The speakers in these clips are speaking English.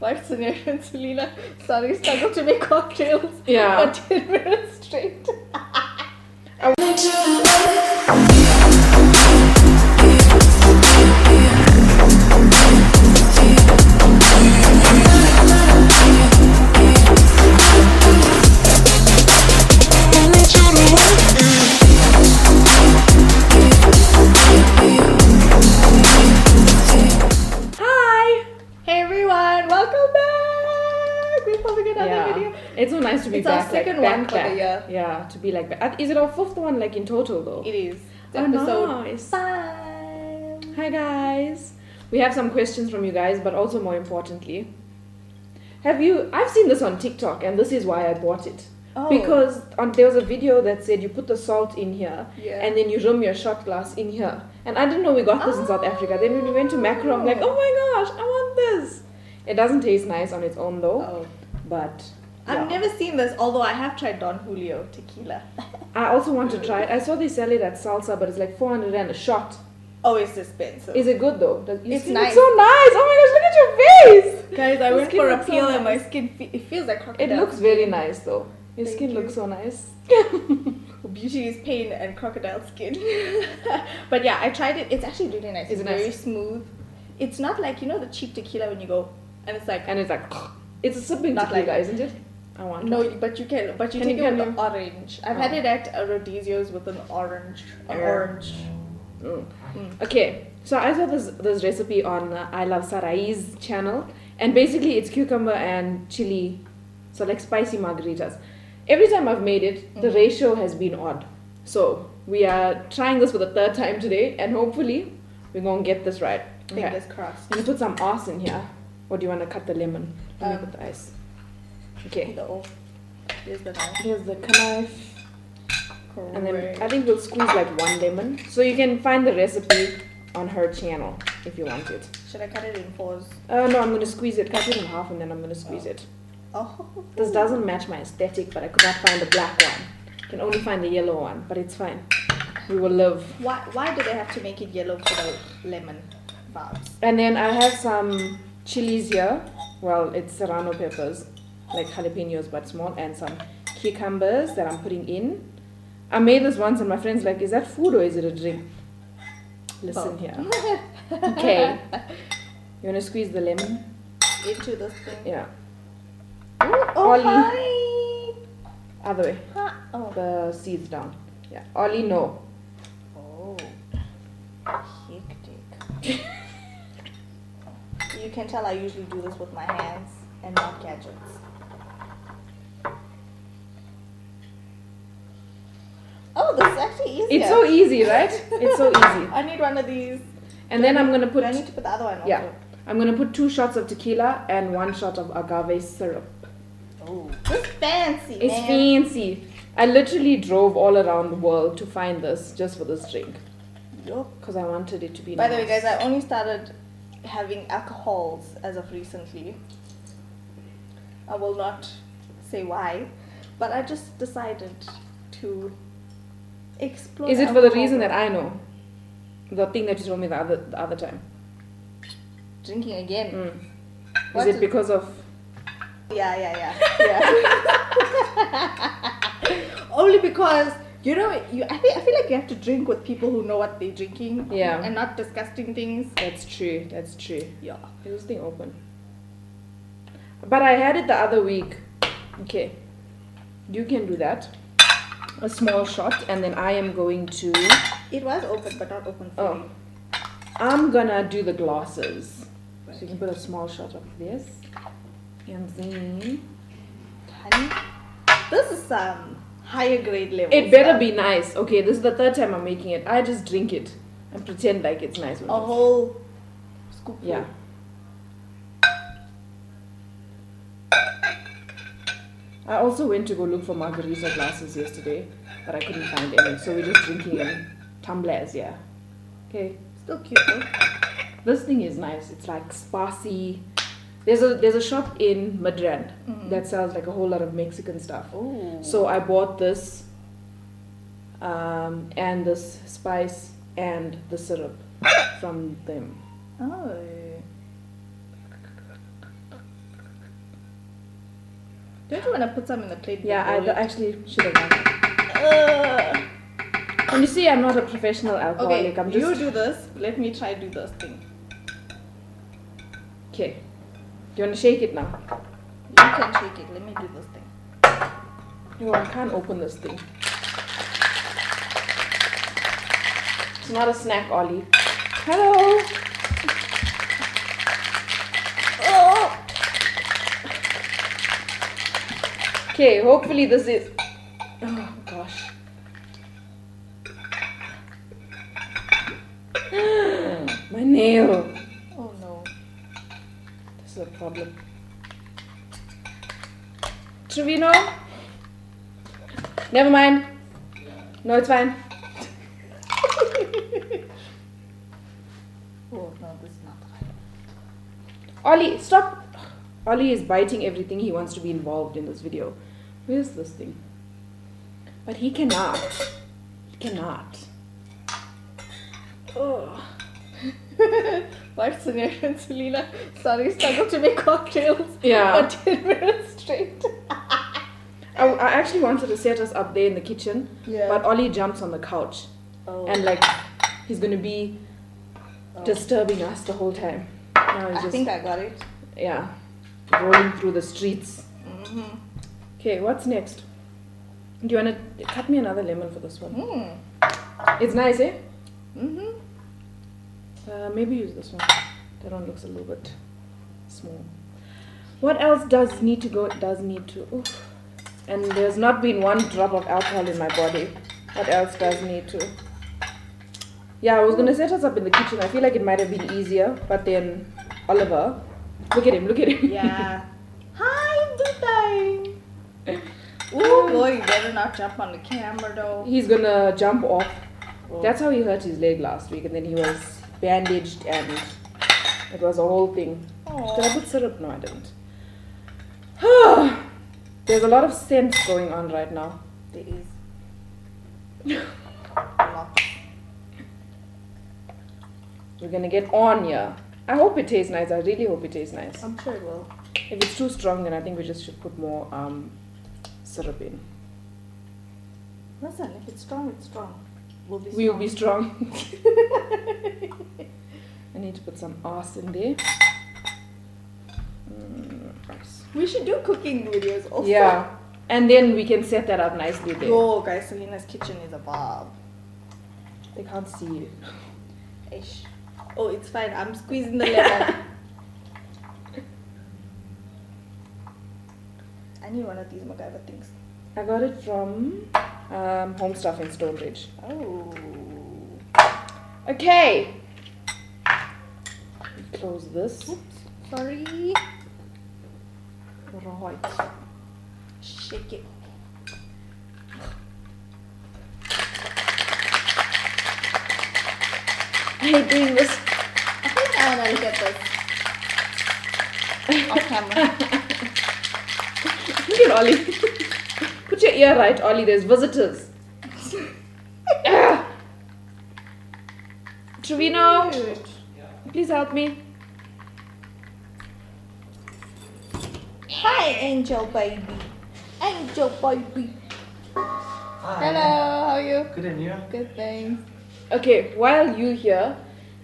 Bart, Selena, and Selena struggle to make cocktails Yeah. for 10 minutes straight. Hey everyone, welcome back! We're filming another video. It's so nice to be It's back. our second like, one back, for the back. year. Yeah, to be like back. Is it our 5th one like in total though? It is. It's Oh, episode nice. 5. Hi guys. We have some questions from you guys, but also more importantly, I've seen this on TikTok and this is why I bought it. Oh. Because there was a video that said you put the salt in here and then you rum your shot glass in here. And I didn't know we got this in South Africa. Then when we went to Macro, I'm like, oh my gosh, I want this. It doesn't taste nice on its own though. Oh. But I've never seen this, although I have tried Don Julio tequila. I also want to try it. I saw they sell it at Salsa, but it's like 400 rand a shot. Oh, it's expensive. Is it good though? It's nice. It's so nice. Oh my gosh, look at your face. Guys, I Your went skin for a looks so peel and my nice. skin, it feels like crocodile. It looks very nice though. Your Thank skin you. looks so nice. Beauty is pain and crocodile skin. But yeah, I tried it. It's actually really nice. Is It's it nice? very smooth. It's not like, you know, the cheap tequila when you go and it's like... It's a sipping Not tequila, like- isn't it? I want No, it. but you take it with the orange. I've had it at Rhodesios with an orange. Okay, so I saw this recipe on I Love Sarai's channel, and basically it's cucumber and chili, so like spicy margaritas. Every time I've made it, the ratio has been odd. So we are trying this for the 3rd time today, and hopefully we're gonna get this right. Fingers crossed. You put some ice in here, or do you want to cut the lemon? Let me put the ice. Okay. Here's the knife. Here's the knife. And then Correct. I think we'll squeeze like 1 lemon. So you can find the recipe on her channel if you want it. Should I cut it in 4s? No, I'm going to squeeze it. Cut it in half and then I'm going to squeeze it. Oh. This doesn't match my aesthetic, but I could not find the black one. I can only find the yellow one, but it's fine. We will live. Why do they have to make it yellow for the lemon vibes? And then I have some chilies here. Well, it's serrano peppers, like jalapenos but small, and some cucumbers that I'm putting in. I made this once and my friend's like, is that food or is it a drink? Listen Both. here. Okay. You want to squeeze the lemon? Into this thing. Yeah. Oh, Ollie. hi. Other way. Huh. Oh. The seeds down. Yeah. Ollie, no. Oh. Hectic. You can tell I usually do this with my hands and not gadgets. Oh, this is actually easier. It's so easy, right? It's so easy. I need one of these. And then I'm going to put... Do I need to put the other one also? Yeah. I'm going to put 2 shots of tequila and 1 shot of agave syrup. Oh. It's fancy, It's man. fancy. I literally drove all around the world to find this just for this drink. Yup. Because I wanted it to be By nice. the way, guys, I only started having alcohols as of recently. I will not say why, but I just decided to explore. Is it for the alcohol reason that more. I know? The thing that you told me the other time. Drinking again? Is it because of... Yeah. Only because I feel like you have to drink with people who know what they're drinking. Yeah. And not disgusting things. That's true. Yeah. Is this thing open? But I had it the other week. Okay. You can do that. A small shot, and then I am going to... It was open, but not open fully. Oh. I'm gonna do the glasses. So you can put a small shot of this. And then... Honey, this is some higher grade level. It better stuff. be nice. Okay, this is the 3rd time I'm making it. I just drink it and pretend like it's nice. A whole scoop. Yeah. I also went to go look for margarita glasses yesterday, but I couldn't find any. So we're just drinking in tumblers, yeah. Okay. Still cute though. This thing is nice. It's like spicy. There's a shop in Midrand that sells like a whole lot of Mexican stuff. Ooh. So I bought this and this spice and the syrup from them. Oh. Don't you want to put some in the plate? Yeah, I actually should have done. Uh, And you see, I'm not a professional alcoholic. okay, I'm just... you do this. Let me try do this thing. Okay. Do you want to shake it now? You can shake it. Let me do this thing. Oh, I can't open this thing. It's not a snack, Ollie. Hello. Oh! Okay, hopefully this is... Oh, gosh. My nail. Oh no. This is a problem. Trevino? Never mind. No, it's fine. Oh no, this is not right. Ollie, stop. Ollie is biting everything he wants to be involved in this video. Where's this thing? But he cannot. He cannot. Oh. Why Sonia and Selena struggle to make cocktails Yeah. for 10 minutes straight? I actually wanted to set us up there in the kitchen, Yeah. but Ollie jumps on the couch. Oh. And like, he's gonna be disturbing us the whole time. Now he's I think I got it. yeah, rolling through the streets. Mm-hmm. Okay, what's next? Do you wanna cut me another lemon for this one? Mm. It's nice, eh? Mm-hmm. Maybe use this one. That one looks a little bit small. What else does need to go? Does need to. Oof. And there's not been one drop of alcohol in my body. What else does need to? Yeah, I was gonna set us up in the kitchen. I feel like it might have been easier, but then Oliver, look at him, look at him. Yeah. Hi, good time. Oh boy, you better not jump on the camera though. He's gonna jump off. Oh. That's how he hurt his leg last week, and then he was bandaged, and it was a whole thing. Aw. Did I put syrup? No, I didn't. There's a lot of scents going on right now. There is. A lot. We're gonna get on here. I hope it tastes nice. I really hope it tastes nice. I'm sure it will. If it's too strong, then I think we just should put more syrup in. Listen, if it's strong, it's strong. We'll be We will be strong. I need to put some arse in there. Arse. We should do cooking videos also. Yeah, and then we can set that up nicely there. Oh, guys, Selena's kitchen is a bob. They can't see it. Ish. Oh, it's fine. I'm squeezing the lemon. I need one of these MacGyver things. I got it from Home Stuff in Stonebridge. Oh. Okay. Close this. Oops. Sorry. Right. Shake it. I hate doing this. I feel like I want to look at this. Off camera. Look at Ollie. Put your ear right, Ollie. There's visitors. Ah. Trevino, Cute. please help me. Hi, Angel baby. Angel baby. Hi. Hello, how are you? Good, and you? Good, thanks. Okay, while you're here,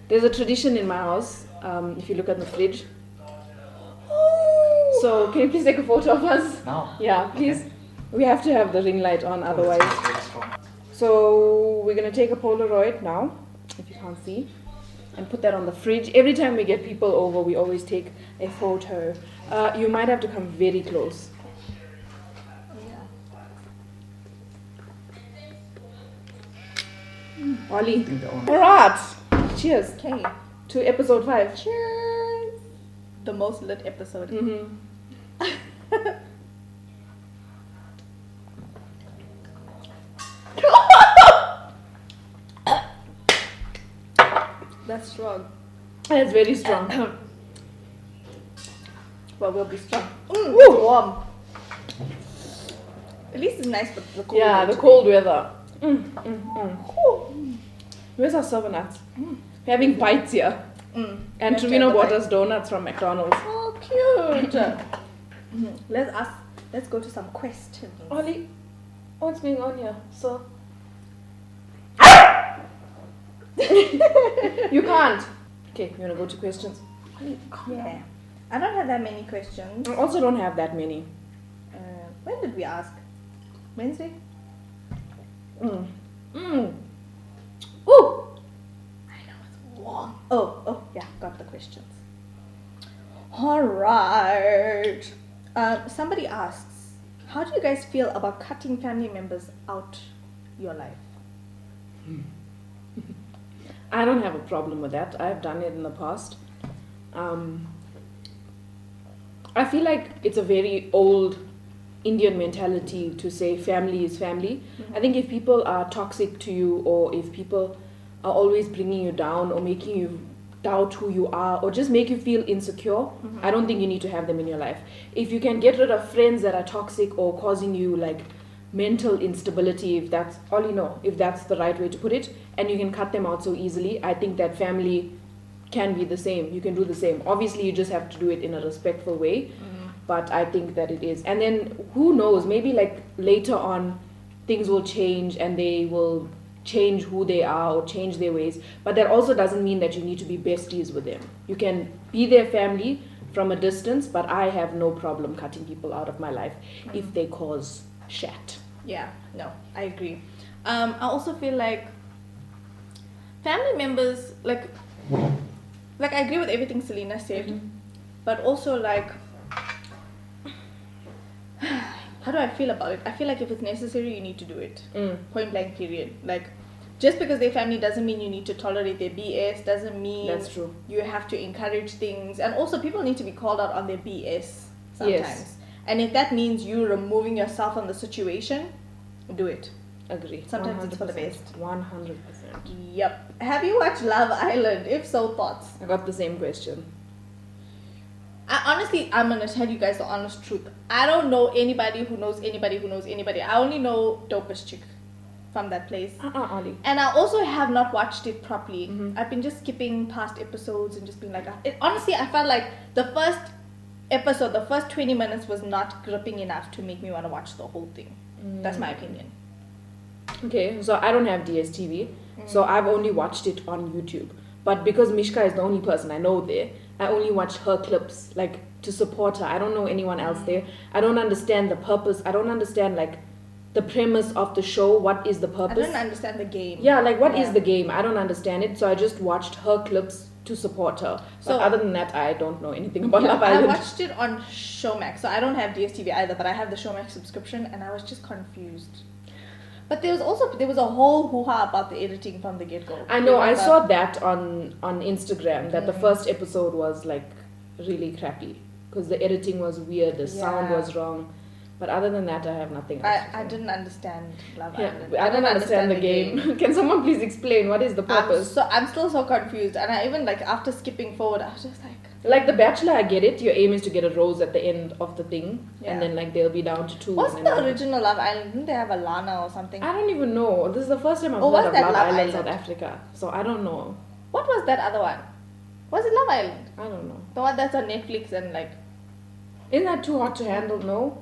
there's a tradition in my house. If you look at the fridge. Oh. So, can you please take a photo of us? Now? Yeah, please. Okay. We have to have the ring light on, otherwise. So, we're gonna take a Polaroid now, if you can't see, and put that on the fridge. Every time we get people over, we always take a photo. You might have to come very close. Ollie. Alright. Cheers. Okay. To episode 5. Cheers. The most lit episode. Mm-hmm. That's strong. It's very strong. But we'll be strong. Woo. It's warm. At least it's nice, but the cold. Yeah, weather the today. cold weather. Where's our server nuts? We're having bites here. Mm. And Let's Trevino have the bought bite. us donuts from McDonald's. Oh, cute. Let's ask let's go to some questions. Ollie, what's going on here? So you can't. Okay, you wanna go to questions? Ollie, calm Yeah. down. I don't have that many questions. I also don't have that many. When did we ask? Wednesday? Ooh. I know it's warm. Oh, yeah, got the questions. Alright. Somebody asks, how do you guys feel about cutting family members out your life? I don't have a problem with that. I've done it in the past. I feel like it's a very old Indian mentality to say family is family. Mm-hmm. I think if people are toxic to you, or if people are always bringing you down or making you doubt who you are, or just make you feel insecure, I don't think you need to have them in your life. If you can get rid of friends that are toxic or causing you like mental instability, if that's all you know, if that's the right way to put it, and you can cut them out so easily, I think that family can be the same. You can do the same. Obviously, you just have to do it in a respectful way, but I think that it is. And then who knows, maybe like later on things will change and they will change who they are or change their ways, but that also doesn't mean that you need to be besties with them. You can be their family from a distance, but I have no problem cutting people out of my life if they cause shat. Yeah, no, I agree. I also feel like family members, like I agree with everything Selena said, but also like, how do I feel about it? I feel like if it's necessary, you need to do it. Point blank, period. Like, just because they're family doesn't mean you need to tolerate their BS, doesn't mean That's true. you have to encourage things. And also, people need to be called out on their BS sometimes. Yes. And if that means you removing yourself from the situation, do it. Agree. Sometimes it's for the 100%. best. 100%. Yep. Have you watched Love Island? If so, thoughts? I got the same question. Honestly, I'm gonna tell you guys the honest truth. I don't know anybody who knows anybody who knows anybody. I only know Dopest Chick from that place. Ollie. And I also have not watched it properly. I've been just skipping past episodes and just being like, honestly, I felt like the first episode, the first 20 minutes was not gripping enough to make me want to watch the whole thing. That's my opinion. Okay, so I don't have DSTV, so I've only watched it on YouTube. But because Mishka is the only person I know there, I only watch her clips, like, to support her. I don't know anyone else there. I don't understand the purpose. I don't understand, like, the premise of the show. What is the I purpose? don't understand the game. Yeah, like, what is the game? I don't understand it, so I just watched her clips to support her. So- But other than that, I don't know anything about Love I Island. watched it on Showmax, so I don't have DSTV either, but I have the Showmax subscription, and I was just confused. But there was a whole hoo-ha about the editing from the get-go. I know, I saw that on Instagram, that the first episode was, like, really crappy. Because the editing was weird, the sound Yeah. was wrong. But other than that, I have nothing else to I say. didn't understand Love Yeah, Island. I don't understand the game. Can someone please explain what is the purpose? I'm still so confused, and I even, like, after skipping forward, I was just like, Like The Bachelor, I get it. Your aim is to get a rose at the end of the thing, Yeah. and then like they'll be down to 2. what's and the then original Love Island? Didn't they have a Lana or something? I don't even know. This is the first time I've Oh, heard what's of that Love Love Island, Island? South Africa. So I don't know. What was that other one? Was it Love Island? I don't know. The one that's on Netflix and, like, Isn't that Too Hot to Handle? No.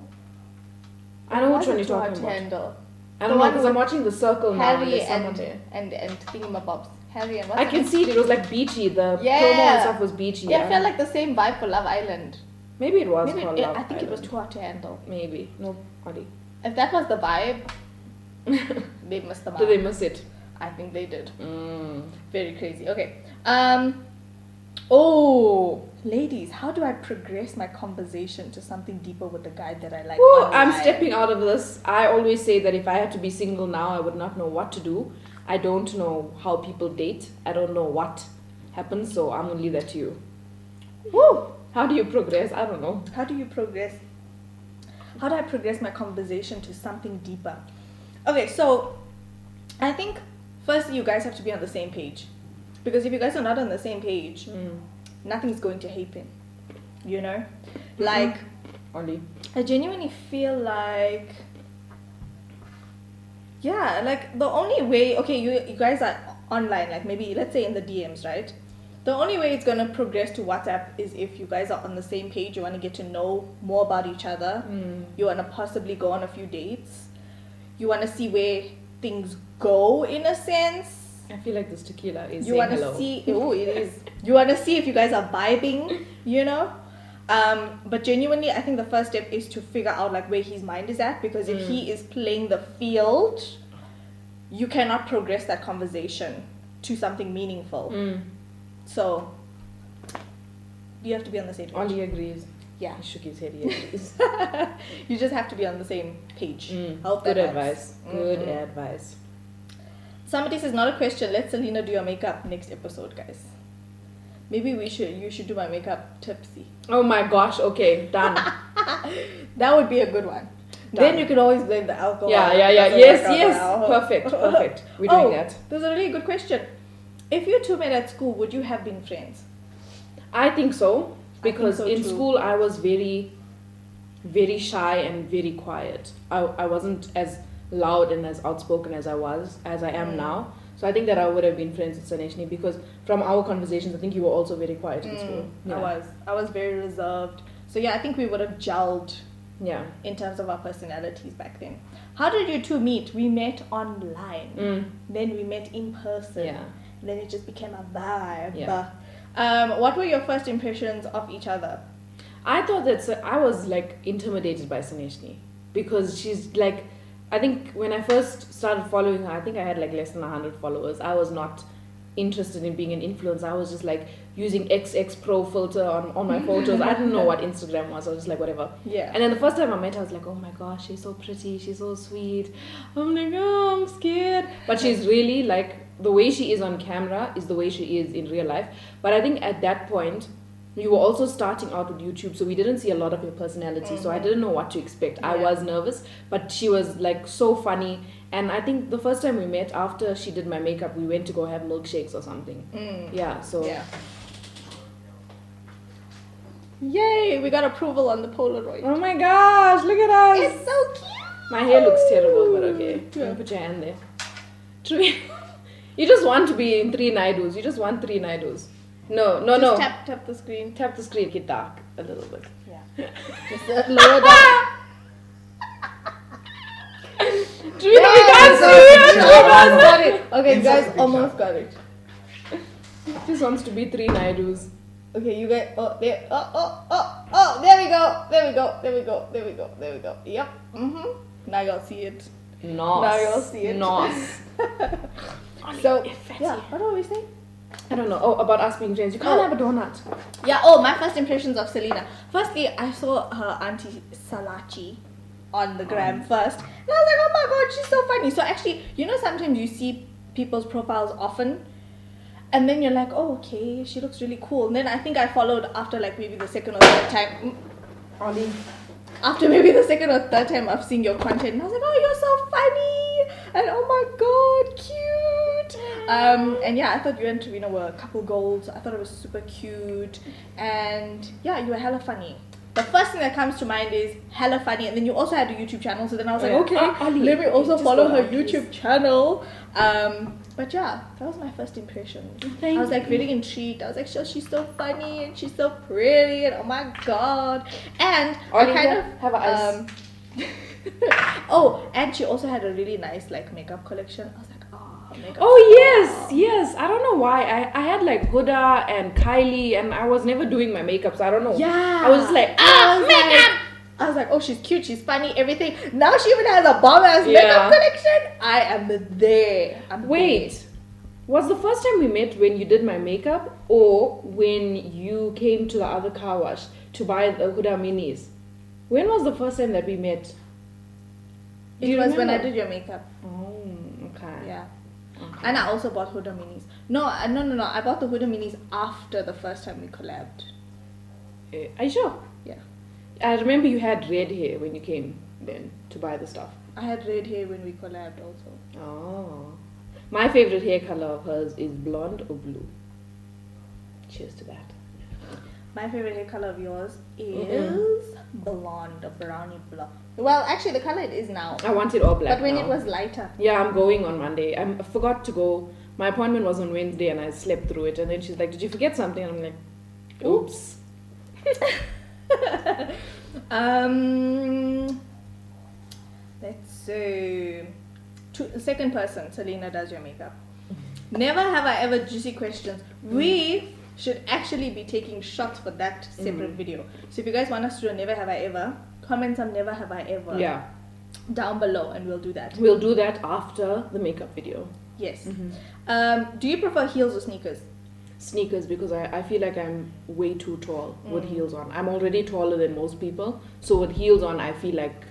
I know which one you're Too Hot talking to about. Handle. I The don't know one because I'm with watching The Circle now. and Harry there's someone and there. thingamabobs. Harry and what's I her can name? see it. It was like beachy. The Yeah. promo and stuff was beachy. Yeah, I felt like the same vibe for Love Island. maybe it was Maybe called it, Love I think it was Island. Too Hot to Handle. Maybe. No, Adi. If that was the vibe, they missed the mark. Did they miss it? I think they did. Mm. Very crazy. Okay. Oh, ladies, how do I progress my conversation to something deeper with the guy that I like? Ooh, I'm online? stepping out of this. I always say that if I had to be single now, I would not know what to do. I don't know how people date. I don't know what happens, so I'm gonna leave that to you. Woo! How do you progress? I don't know. How do you progress? How do I progress my conversation to something deeper? Okay, so I think first you guys have to be on the same page. Because if you guys are not on the same page, nothing's going to happen. You know? Like, Oli. I genuinely feel like, yeah, like the only way, okay, you guys are online, like maybe, let's say in the DMs, right? The only way it's gonna progress to WhatsApp is if you guys are on the same page. You want to get to know more about each other. You want to possibly go on a few dates. You want to see where things go in a sense. I feel like this tequila is You saying want hello. to see. Oh, it is. You want to see if you guys are vibing. You know. But genuinely, I think the first step is to figure out like where his mind is at, because if he is playing the field, you cannot progress that conversation to something meaningful. So you have to be on the same page. Ollie agrees. Yeah. He shook his head. He agrees. You just have to be on the same page. Hope Good that helps. advice. Good advice. Somebody says, not a question, let Selena do your makeup next episode, guys. Maybe you should do my makeup tipsy. Oh my gosh, okay, done. That would be a good one. Then you could always blame the alcohol. Yeah. It doesn't Yes, work out yes. now. Perfect. We're doing that. There's a really good question. If you two met at school, would you have been friends? I think so. Because so in too. school I was very, very shy and very quiet. I wasn't as loud and as outspoken as I am now. So I think that I would have been friends with Saneshni, because from our conversations I think you were also very quiet in school. Yeah. I was very reserved. So yeah, I think we would have gelled Yeah. in terms of our personalities back then. How did you two meet? We met online. Then we met in person. Yeah. Then it just became a vibe. Yeah. What were your first impressions of each other? I thought that I was like intimidated by Saneshni, because she's like, I think when I first started following her, I think I had like less than 100 followers. I was not interested in being an influencer. I was just like using XX Pro filter on my photos. I didn't know what Instagram was. I was just like, whatever. Yeah. And then the first time I met her, I was like, oh my gosh, she's so pretty. She's so sweet. I'm like, oh, I'm scared. But she's really like, the way she is on camera is the way she is in real life. But I think at that point, you were also starting out with YouTube, so we didn't see a lot of your personality. So I didn't know what to expect. I was nervous, but she was like so funny. And I think the first time we met, after she did my makeup, we went to go have milkshakes or something. Yeah, so... Yeah. Yay, we got approval on the Polaroid. Oh my gosh, look at us! It's so cute! My hair looks terrible, but okay. Yeah. Put your hand there. True. You just want to be in 3 Naidus. You just want 3 Naidus. No. Just tap the screen. Tap the screen, get dark a little bit. Yeah. Just lower down. True, we can't see it! Almost got it. Okay, guys, almost got it. Just wants to be 3 Naidus. Okay, you guys. Oh, there. Oh. There we go. Yep. Now y'all see it. Nos. Now you'll see it. Nos. So, yeah, what were we saying? I don't know. Oh, about us being friends. You can't have a donut. Yeah, my first impressions of Selena. Firstly, I saw her auntie Salachi on the gram first. And I was like, oh my god, she's so funny. So actually, sometimes you see people's profiles often. And then you're like, oh, okay, she looks really cool. And then I think I followed after like maybe the second or third time. Ollie. After maybe the second or third time of seeing your content. And I was like, oh, you're so funny. And oh my god, cute. And yeah, I thought you and Trevina were a couple goals. I thought it was super cute. And yeah, you were hella funny. The first thing that comes to mind is hella funny. And then you also had a YouTube channel. So then I was like, okay, Ollie, let me also just follow go her out, YouTube channel. But yeah, that was my first impression. I was like really intrigued. I was like, she's so funny and she's so pretty and oh my god. And Ollie, I kind of have a oh, and she also had a really nice like makeup collection. I was like, oh, makeup. Oh yes. I don't know why. I had like Huda and Kylie, and I was never doing my makeup, so I don't know. Yeah. I was just like, makeup. I was like, oh, she's cute, she's funny, everything. Now she even has a bomb ass makeup collection. I am there. Wait. Was the first time we met when you did my makeup, or when you came to the other car wash to buy the Huda minis? When was the first time that we met? It was when I did your makeup. Oh, okay. Yeah. Okay. And I also bought Huda minis. No. I bought the Huda minis after the first time we collabed. Are you sure? Yeah. I remember you had red hair when you came then to buy the stuff. I had red hair when we collabed also. Oh. My favorite hair color of hers is blonde or blue. Cheers to that. My favorite hair color of yours is blonde, a brownie blonde. Well, actually, the color it is now. I want it all black. But when now. it was lighter. Yeah, I'm going on Monday. I forgot to go my appointment was on Wednesday and I slept through it. And then she's like, did you forget something? And I'm like, oops. Let's see. Second person, Selena does your makeup. Never have I ever juicy questions. We should actually be taking shots for that separate video. So if you guys want us to do a never have I ever, comment some never have I ever down below and we'll do that. We'll do that after the makeup video. Yes. Do you prefer heels or sneakers? Sneakers, because I feel like I'm way too tall with heels on. I'm already taller than most people. So with heels on, I feel like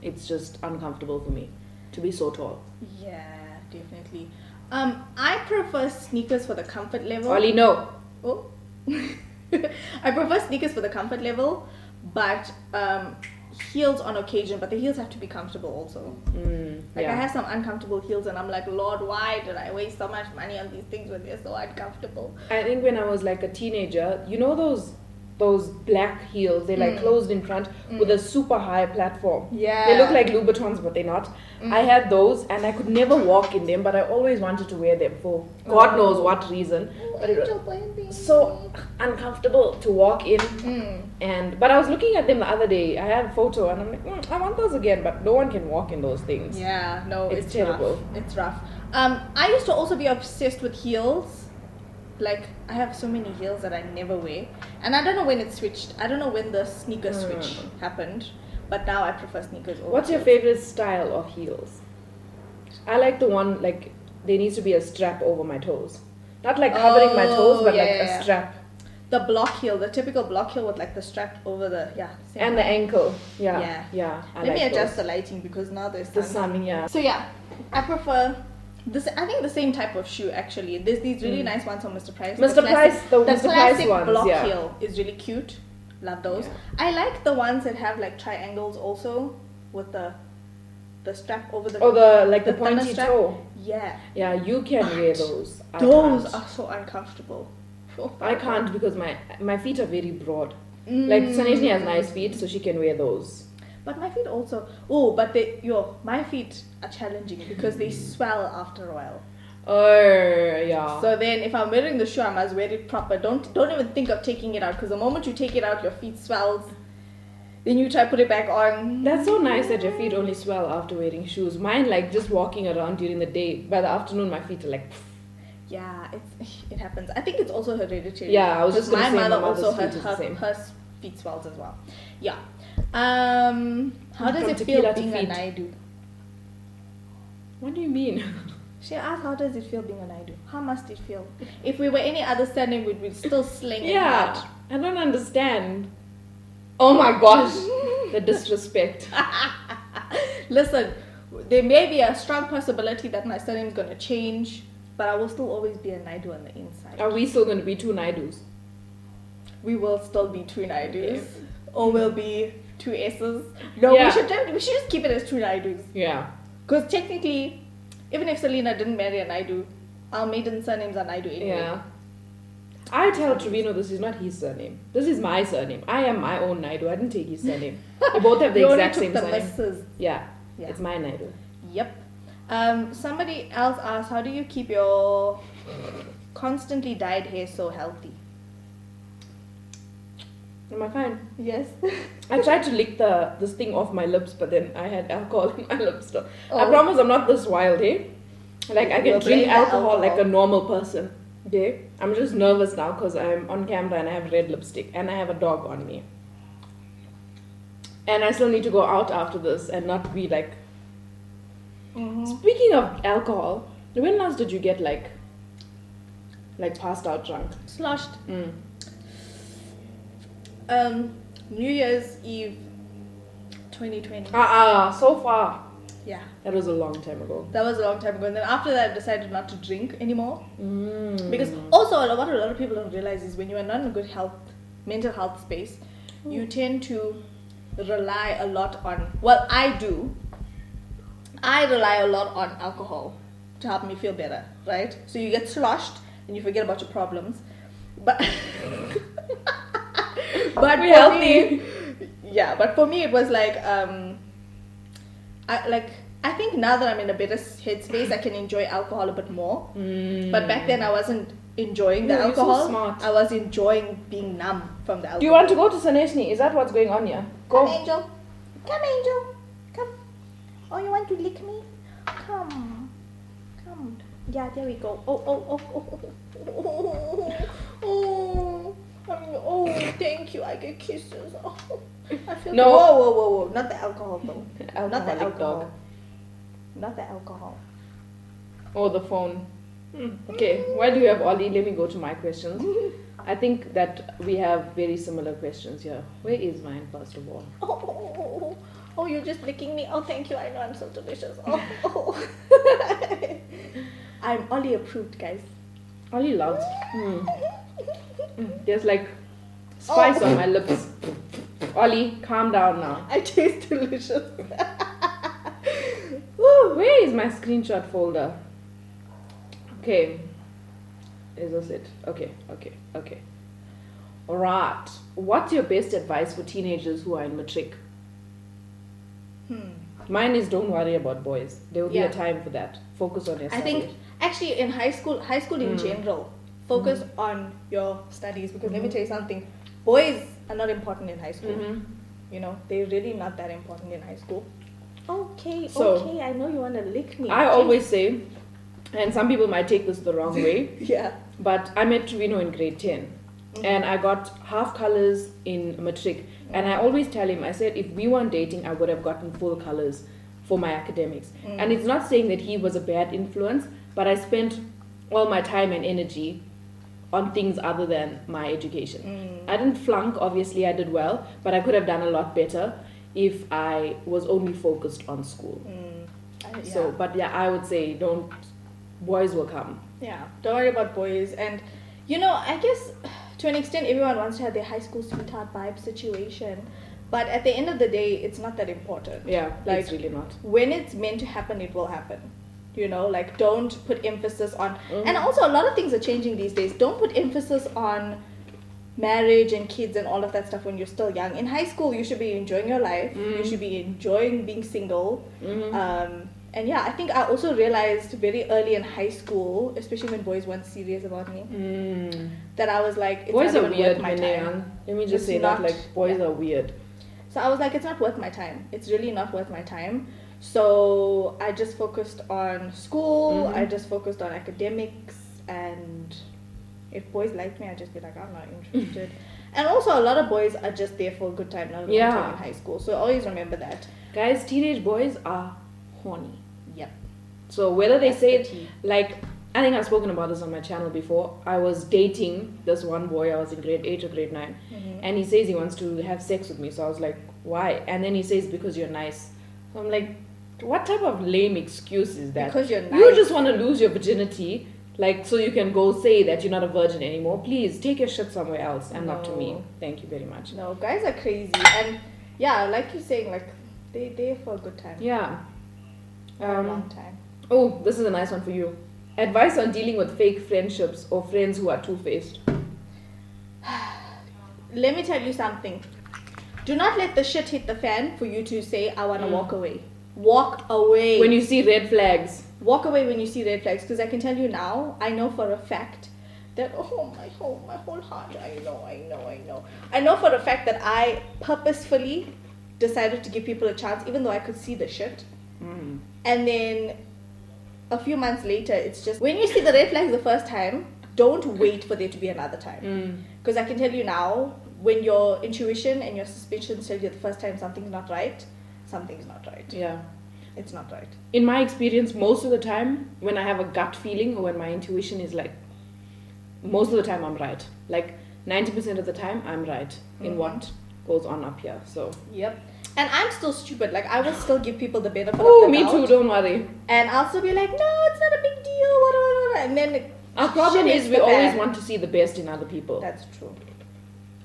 it's just uncomfortable for me to be so tall. Yeah, definitely. I prefer sneakers for the comfort level. Ollie, no. Oh. I prefer sneakers for the comfort level, but heels on occasion, but the heels have to be comfortable also. I have some uncomfortable heels and I'm like, Lord, why did I waste so much money on these things when they're so uncomfortable? I think when I was like a teenager, you know those black heels, they're like closed in front with a super high platform. Yeah. They look like Louboutins, but they're not. I had those and I could never walk in them, but I always wanted to wear them for God knows what reason. But it was so uncomfortable to walk in. But I was looking at them the other day. I had a photo and I'm like, I want those again, but no one can walk in those things. Yeah, no, it's terrible. Rough. It's rough. I used to also be obsessed with heels. Like, I have so many heels that I never wear. And I don't know when it switched. I don't know when the sneaker switch happened. But now I prefer sneakers over What's your favorite style of heels? I like the one, like, there needs to be a strap over my toes. Not like covering my toes, but a strap. The block heel, the typical block heel with like the strap over the, and the ankle. Yeah. Let me adjust the lighting because now there's the sun, So I prefer... I think the same type of shoe actually. There's these really nice ones from Mr. Price. The classic Price ones, block heel is really cute. Love those. Yeah. I like the ones that have like triangles also with the strap over the the pointy toe. Yeah. Yeah, you can wear those. Those are so uncomfortable. I can't because my feet are very broad. Like Saneshni has nice feet, so she can wear those. But my feet also... my feet are challenging because they swell after a while. Oh, yeah. So then if I'm wearing the shoe, I must wear it proper. Don't even think of taking it out because the moment you take it out, your feet swells. Then you try to put it back on. That's so nice that your feet only swell after wearing shoes. Mine, like, just walking around during the day. By the afternoon, my feet are like... Yeah, it happens. I think it's also hereditary. Yeah, I was just going to say my my mother also her feet swells as well. Yeah. How does it feel being a Naidu? What do you mean? She asked, how does it feel being a Naidu? How must it feel? If we were any other surname, we'd be still slinging hard. I don't understand. Oh my gosh, the disrespect. Listen, there may be a strong possibility that my surname is going to change, but I will still always be a Naidu on the inside. Are we still going to be two Naidus? We will still be two Naidus. Okay. Or we'll be two S's. No, we should just keep it as two Naidus. Yeah. Because technically, even if Selena didn't marry a Naidu, our maiden surnames are Naidu anyway. Yeah. I tell Trevino this is not his surname. This is my surname. I am my own Naidu. I didn't take his surname. We both have the exact same surname. Mrs. Yeah. It's my Naidu. Yep. Somebody else asked, how do you keep your constantly dyed hair so healthy? Am I fine? Yes. I tried to lick this thing off my lips, but then I had alcohol in my lips. So I promise I'm not this wild, eh? Like, I can drink alcohol like a normal person, okay? I'm just nervous now because I'm on camera and I have red lipstick and I have a dog on me. And I still need to go out after this and not be like... Speaking of alcohol, when last did you get like passed out drunk? Sloshed. New Year's Eve 2020. So far. Yeah. That was a long time ago. That was a long time ago. And then after that, I decided not to drink anymore. Because also, what a lot of people don't realize is when you are not in a good mental health space, you tend to rely a lot on, well, I do. I rely a lot on alcohol to help me feel better, right? So you get sloshed and you forget about your problems. But we healthy. But for me it was like I I think now that I'm in a better headspace, I can enjoy alcohol a bit more. But back then I wasn't enjoying the No, you're so alcohol. smart. I was enjoying being numb from the alcohol. Do you want to go to Saneshni? Is that what's going on here? Come, Go. Angel. Come, Angel. Come. Oh, you want to lick me? Come. Come. Yeah, there we go. Oh, thank you. I get kisses. Oh, I feel No. Whoa. Not the alcohol though. Not the Alcoholic alcohol. dog. Not the alcohol. Oh, the phone. Okay, while you have Ollie, let me go to my questions. I think that we have very similar questions here. Where is mine, first of all? Oh, you're just licking me. Oh, thank you. I know I'm so delicious. Oh. I'm Ollie approved, guys. Ollie loves. There's like spice on my lips. Ollie, calm down now. I taste delicious. Where is my screenshot folder? Okay. Is this it? Okay. Alright. What's your best advice for teenagers who are in matric? Mine is don't worry about boys. There will be a time for that. Focus on your I studies. think actually in high school in general, focus on your studies because let me tell you something. Boys are not important in high school. You know, they're really not that important in high school. Okay, I know you want to lick me. I always say, and some people might take this the wrong way, yeah. but I met Trevino in grade 10 and I got half colors in matric. And I always tell him, I said, if we weren't dating, I would have gotten full colors for my academics. And it's not saying that he was a bad influence, but I spent all my time and energy on things other than my education. I didn't flunk, obviously I did well, but I could have done a lot better if I was only focused on school. So, but yeah, I would say boys will come. Yeah, don't worry about boys. And, you know, I guess to an extent everyone wants to have their high school sweetheart vibe situation. But at the end of the day, it's not that important. Yeah, like, it's really not. When it's meant to happen, it will happen. You know, like don't put emphasis on... And also a lot of things are changing these days. Don't put emphasis on marriage and kids and all of that stuff when you're still young. In high school, you should be enjoying your life. You should be enjoying being single. And yeah, I think I also realized very early in high school, especially when boys weren't serious about me, that I was like, it's boys not are even weird, worth my time. Let me just say that, like, boys are weird. So I was like, it's not worth my time. It's really not worth my time. So I just focused on school. I just focused on academics. And if boys liked me, I'd just be like, I'm not interested. And also a lot of boys are just there for a good time, not a long time in high school. So always remember that. Guys, teenage boys are horny. Yep. So whether they That's say the it, tea. like, I think I've spoken about this on my channel before. I was dating this one boy. I was in grade 8 or grade 9. And he says he wants to have sex with me. So I was like, why? And then he says, because you're nice. So I'm like, what type of lame excuse is that? Because you're nice. You just want to lose your virginity, like, so you can go say that you're not a virgin anymore. Please, take your shit somewhere else and not to me. Thank you very much. No, guys are crazy. And yeah, like you're saying, like, they're there for a good time. Yeah. Not a long time. Oh, this is a nice one for you. Advice on dealing with fake friendships or friends who are two-faced. Let me tell you something. Do not let the shit hit the fan for you to say, I want to walk away. Walk away. When you see red flags. Walk away when you see red flags. Because I can tell you now, I know for a fact that, my whole heart, I know. I know for a fact that I purposefully decided to give people a chance, even though I could see the shit. And then a few months later, it's just, when you see the red flags the first time, don't wait for there to be another time. Because I can tell you now, when your intuition and your suspicions tell you the first time something's not right, something's not right. Yeah. It's not right. In my experience, most of the time, when I have a gut feeling or when my intuition is like, most of the time I'm right. Like 90% of the time, I'm right in what goes on up here. So. Yep. And I'm still stupid. Like, I will still give people the benefit of the Oh, me doubt. too, don't worry. And I'll still be like, no, it's not a big deal, whatever. And then Our problem shit is hits we the always fan. want to see the best in other people. That's true.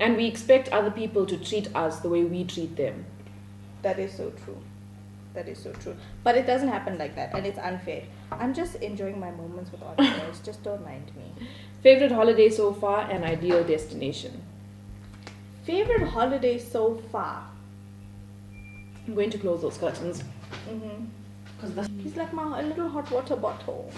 And we expect other people to treat us the way we treat them. That is so true. That is so true. But it doesn't happen like that, and it's unfair. I'm just enjoying my moments with audience. Just don't mind me. Favorite holiday so far and ideal destination? Favorite holiday so far? I'm going to close those curtains. Because He's like a little hot water bottle.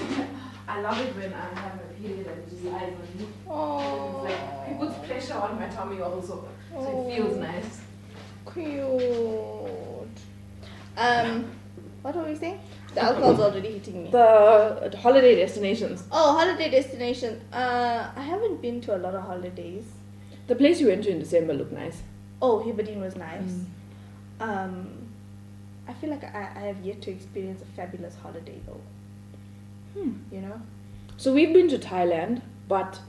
I love it when I have my period and it just lies on me. Oh, It's like, it puts pressure on my tummy also. So it feels nice. cute. What were we saying? The alcohol's already hitting me. The holiday destinations. Oh, holiday destination. I haven't been to a lot of holidays. The place you went to in December looked nice. Oh, Hebridean was nice. I feel like I have yet to experience a fabulous holiday though. You know? So we've been to Thailand, but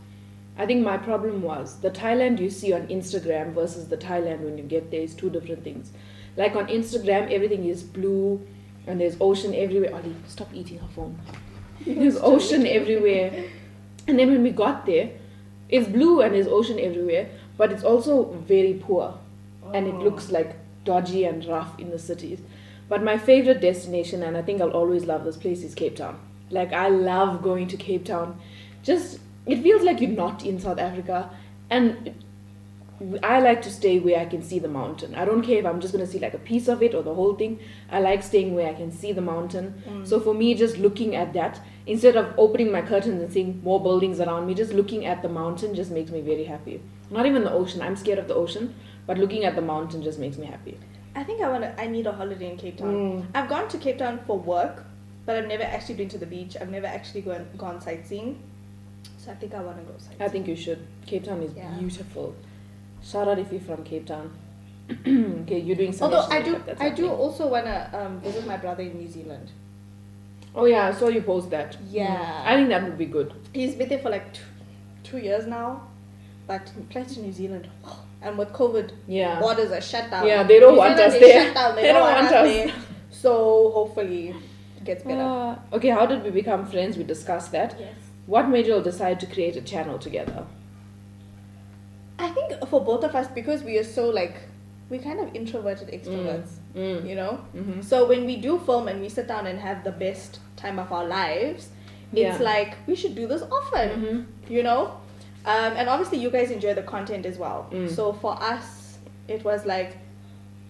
I think my problem was the Thailand you see on Instagram versus the Thailand when you get there is two different things. Like on Instagram, everything is blue and there's ocean everywhere. Ollie, stop eating her phone. There's ocean everywhere. And then when we got there, it's blue and there's ocean everywhere, but it's also very poor. And it looks like dodgy and rough in the cities. But my favorite destination, and I think I'll always love this place, is Cape Town. Like, I love going to Cape Town. Just, it feels like you're not in South Africa. And I like to stay where I can see the mountain. I don't care if I'm just going to see like a piece of it or the whole thing. I like staying where I can see the mountain. So for me, just looking at that, instead of opening my curtains and seeing more buildings around me, just looking at the mountain just makes me very happy. Not even the ocean. I'm scared of the ocean. But looking at the mountain just makes me happy. I think I need a holiday in Cape Town. I've gone to Cape Town for work, but I've never actually been to the beach. I've never actually gone sightseeing. So I think I want to go sightseeing. I think you should. Cape Town is beautiful. Shout out if you're from Cape Town. Okay, you're doing some. Although I do also want to visit my brother in New Zealand. Oh yeah, I saw you post that. Yeah. I think that would be good. He's been there for like 2 years now, but he flies to New Zealand. And with COVID, borders are shut down. Yeah, they don't want us there. Shut down. They don't want us there. So hopefully it gets better. Okay, how did we become friends? We discussed that. Yes. What made you all decide to create a channel together? I think for both of us, because we are so like, we're kind of introverted extroverts, you know? Mm-hmm. So when we do film and we sit down and have the best time of our lives, it's like, we should do this often, you know? And obviously you guys enjoy the content as well. So for us, it was like,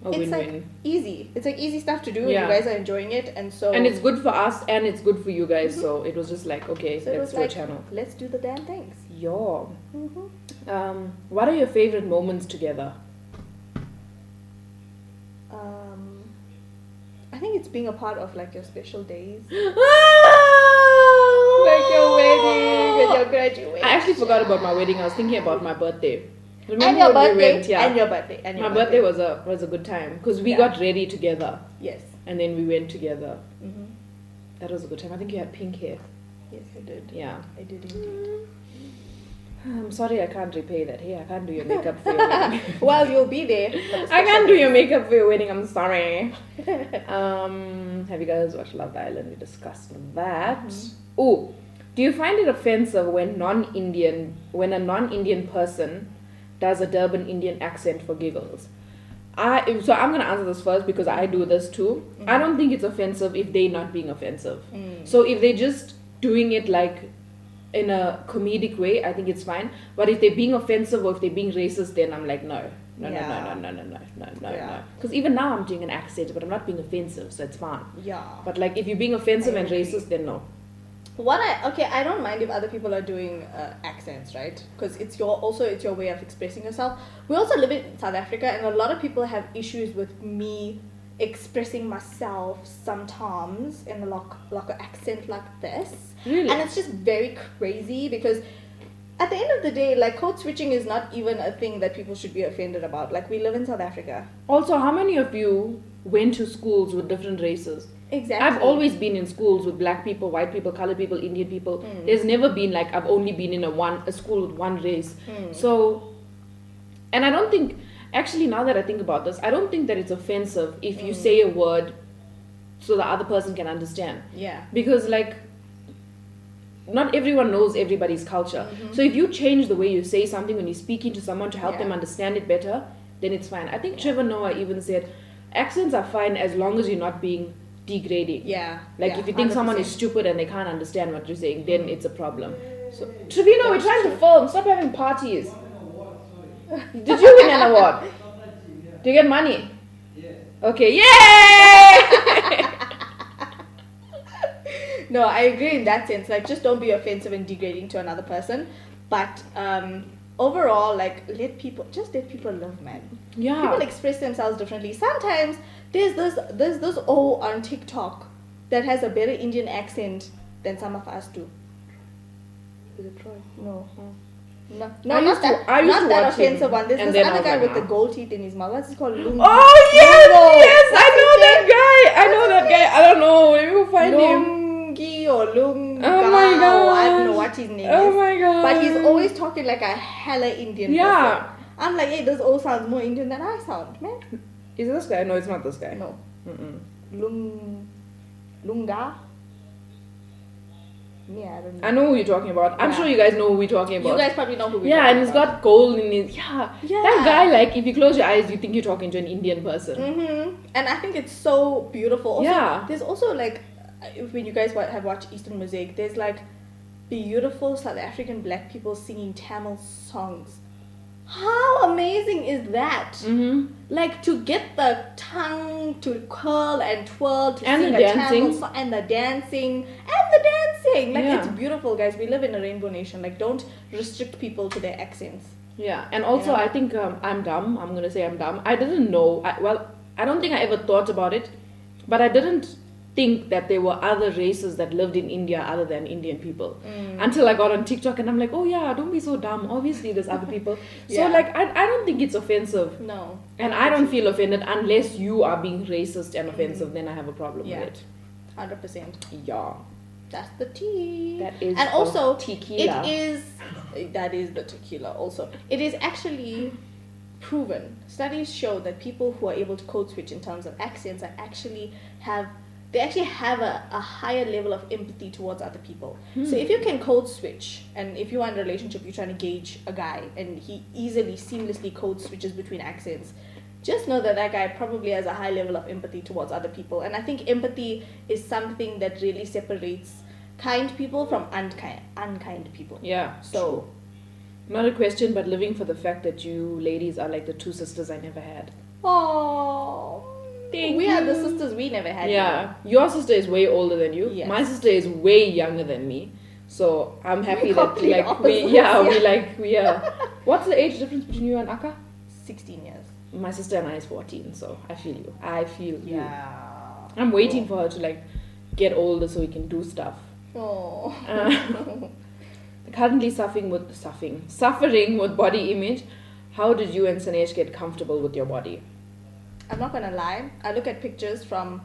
it's like easy. It's like easy stuff to do and you guys are enjoying it. And it's good for us and it's good for you guys. So it was just like, okay, so let's do a channel. Let's do the damn things. Yeah. What are your favorite moments together? I think it's being a part of like your special days. Like your wedding and your graduation. I actually forgot about my wedding. I was thinking about my birthday. Remember and your when birthday, we went? Yeah. and your birthday, and your my birthday was a good time because we got ready together. Yes. And then we went together. That was a good time. I think you had pink hair. Yes, I did. Yeah. I did indeed. I'm sorry I can't repay that. Hey, I can't do your makeup for your wedding. Well, you'll be there. I can't do your makeup for your wedding. I'm sorry. Have you guys watched Love Island? We discussed that. Oh, do you find it offensive when a non-Indian person does a Durban Indian accent for giggles? So I'm gonna answer this first because I do this too. I don't think it's offensive if they're not being offensive. So if they're just doing it like in a comedic way, I think it's fine. But if they're being offensive or if they're being racist, then I'm like, no. Because even now I'm doing an accent, but I'm not being offensive, so it's fine. Yeah. But like if you're being offensive and racist, then no. I don't mind if other people are doing accents, right? Because it's your way of expressing yourself. We also live in South Africa, and a lot of people have issues with me expressing myself sometimes in a like an accent like this. Really? And it's just very crazy because at the end of the day, like, code switching is not even a thing that people should be offended about. Like, we live in South Africa. Also, how many of you went to schools with different races? Exactly. I've always been in schools with black people, white people, colored people, Indian people. There's never been like I've only been in a school with one race. So, and I don't think, actually now that I think about this, I don't think that it's offensive if you say a word so the other person can understand. Yeah. Because like, not everyone knows everybody's culture. So if you change the way you say something when you're speaking to someone to help them understand it better, then it's fine. I think Trevor Noah even said, accents are fine as long as you're not being degrading. Yeah. Like if you think 100%. someone is stupid and they can't understand what you're saying, then it's a problem. So Trevino, we're trying to film. Stop having parties. Did you win an award? Do you get money? Yes. Okay, yay! No, I agree in that sense. Like, just don't be offensive and degrading to another person. But overall, like, let people live, man. Yeah. People express themselves differently. Sometimes there's this O on TikTok that has a better Indian accent than some of us do. Is it Troy? No. No, I used to not that watch him, offensive one. There's and this then I other was guy like, with the nah. gold teeth in his mouth. What's it called? Lungi. Oh yes, Lungo. yes, I What's know his that guy. I know that guy. I don't know. Let me go find him. Lungi or Lunga. Oh my god. I don't know what his name Oh is. my god. But he's always talking like a hella Indian Yeah. person. I'm like, hey, this all sounds more Indian than I sound, man. Is it this guy? No, it's not this guy. No. Mm-mm. Lunga? Yeah, I don't know. I know who you're talking about. I'm Yeah. sure you guys know who we're talking about. You guys probably know who we're Yeah, talking and he's about. got gold in his. Yeah. Yeah. That guy, like, if you close your eyes, you think you're talking to an Indian person. And I think it's so beautiful. Also, Yeah. There's also like, when you guys have watched Eastern music, there's like beautiful South African black people singing Tamil songs. How amazing is that? Mm-hmm. Like, to get the tongue to curl and twirl to And sing the a Tamil dancing. song, and the dancing. Like, Yeah. it's beautiful, guys. We live in a rainbow nation. Like, don't restrict people to their accents. Yeah, and also Yeah. I think I'm dumb. I'm gonna say I'm dumb. I didn't know. I don't think I ever thought about it, but I didn't think that there were other races that lived in India other than Indian people until I got on TikTok and I'm like, oh yeah, don't be so dumb. Obviously, there's other people. Yeah. So like, I don't think it's offensive, No. and I don't feel offended unless you are being racist and offensive. Then I have a problem Yeah. with it. 100%. Yeah, That's the tea. that is. And the also, tequila. that is the tequila also. It is actually proven. Studies show that people who are able to code switch in terms of accents are actually have a higher level of empathy towards other people. So if you can code switch, and if you are in a relationship, you're trying to gauge a guy, and he easily, seamlessly code switches between accents, just know that guy probably has a high level of empathy towards other people. And I think empathy is something that really separates kind people from unkind people. Yeah. So, Not a question, but living for the fact that you ladies are like the two sisters I never had. oh, Thank we are the you. sisters we never had. Yeah, your sister is way older than you. Yes. My sister is way younger than me. So I'm happy We're that complete like opposites, we are. What's the age difference between you and Akka? 16 years. My sister and I is 14, so I feel you. I feel you. Yeah. I'm waiting for her to like get older so we can do stuff. Oh. Currently suffering with body image. How did you and Sanesh get comfortable with your body? I'm not gonna lie. I look at pictures from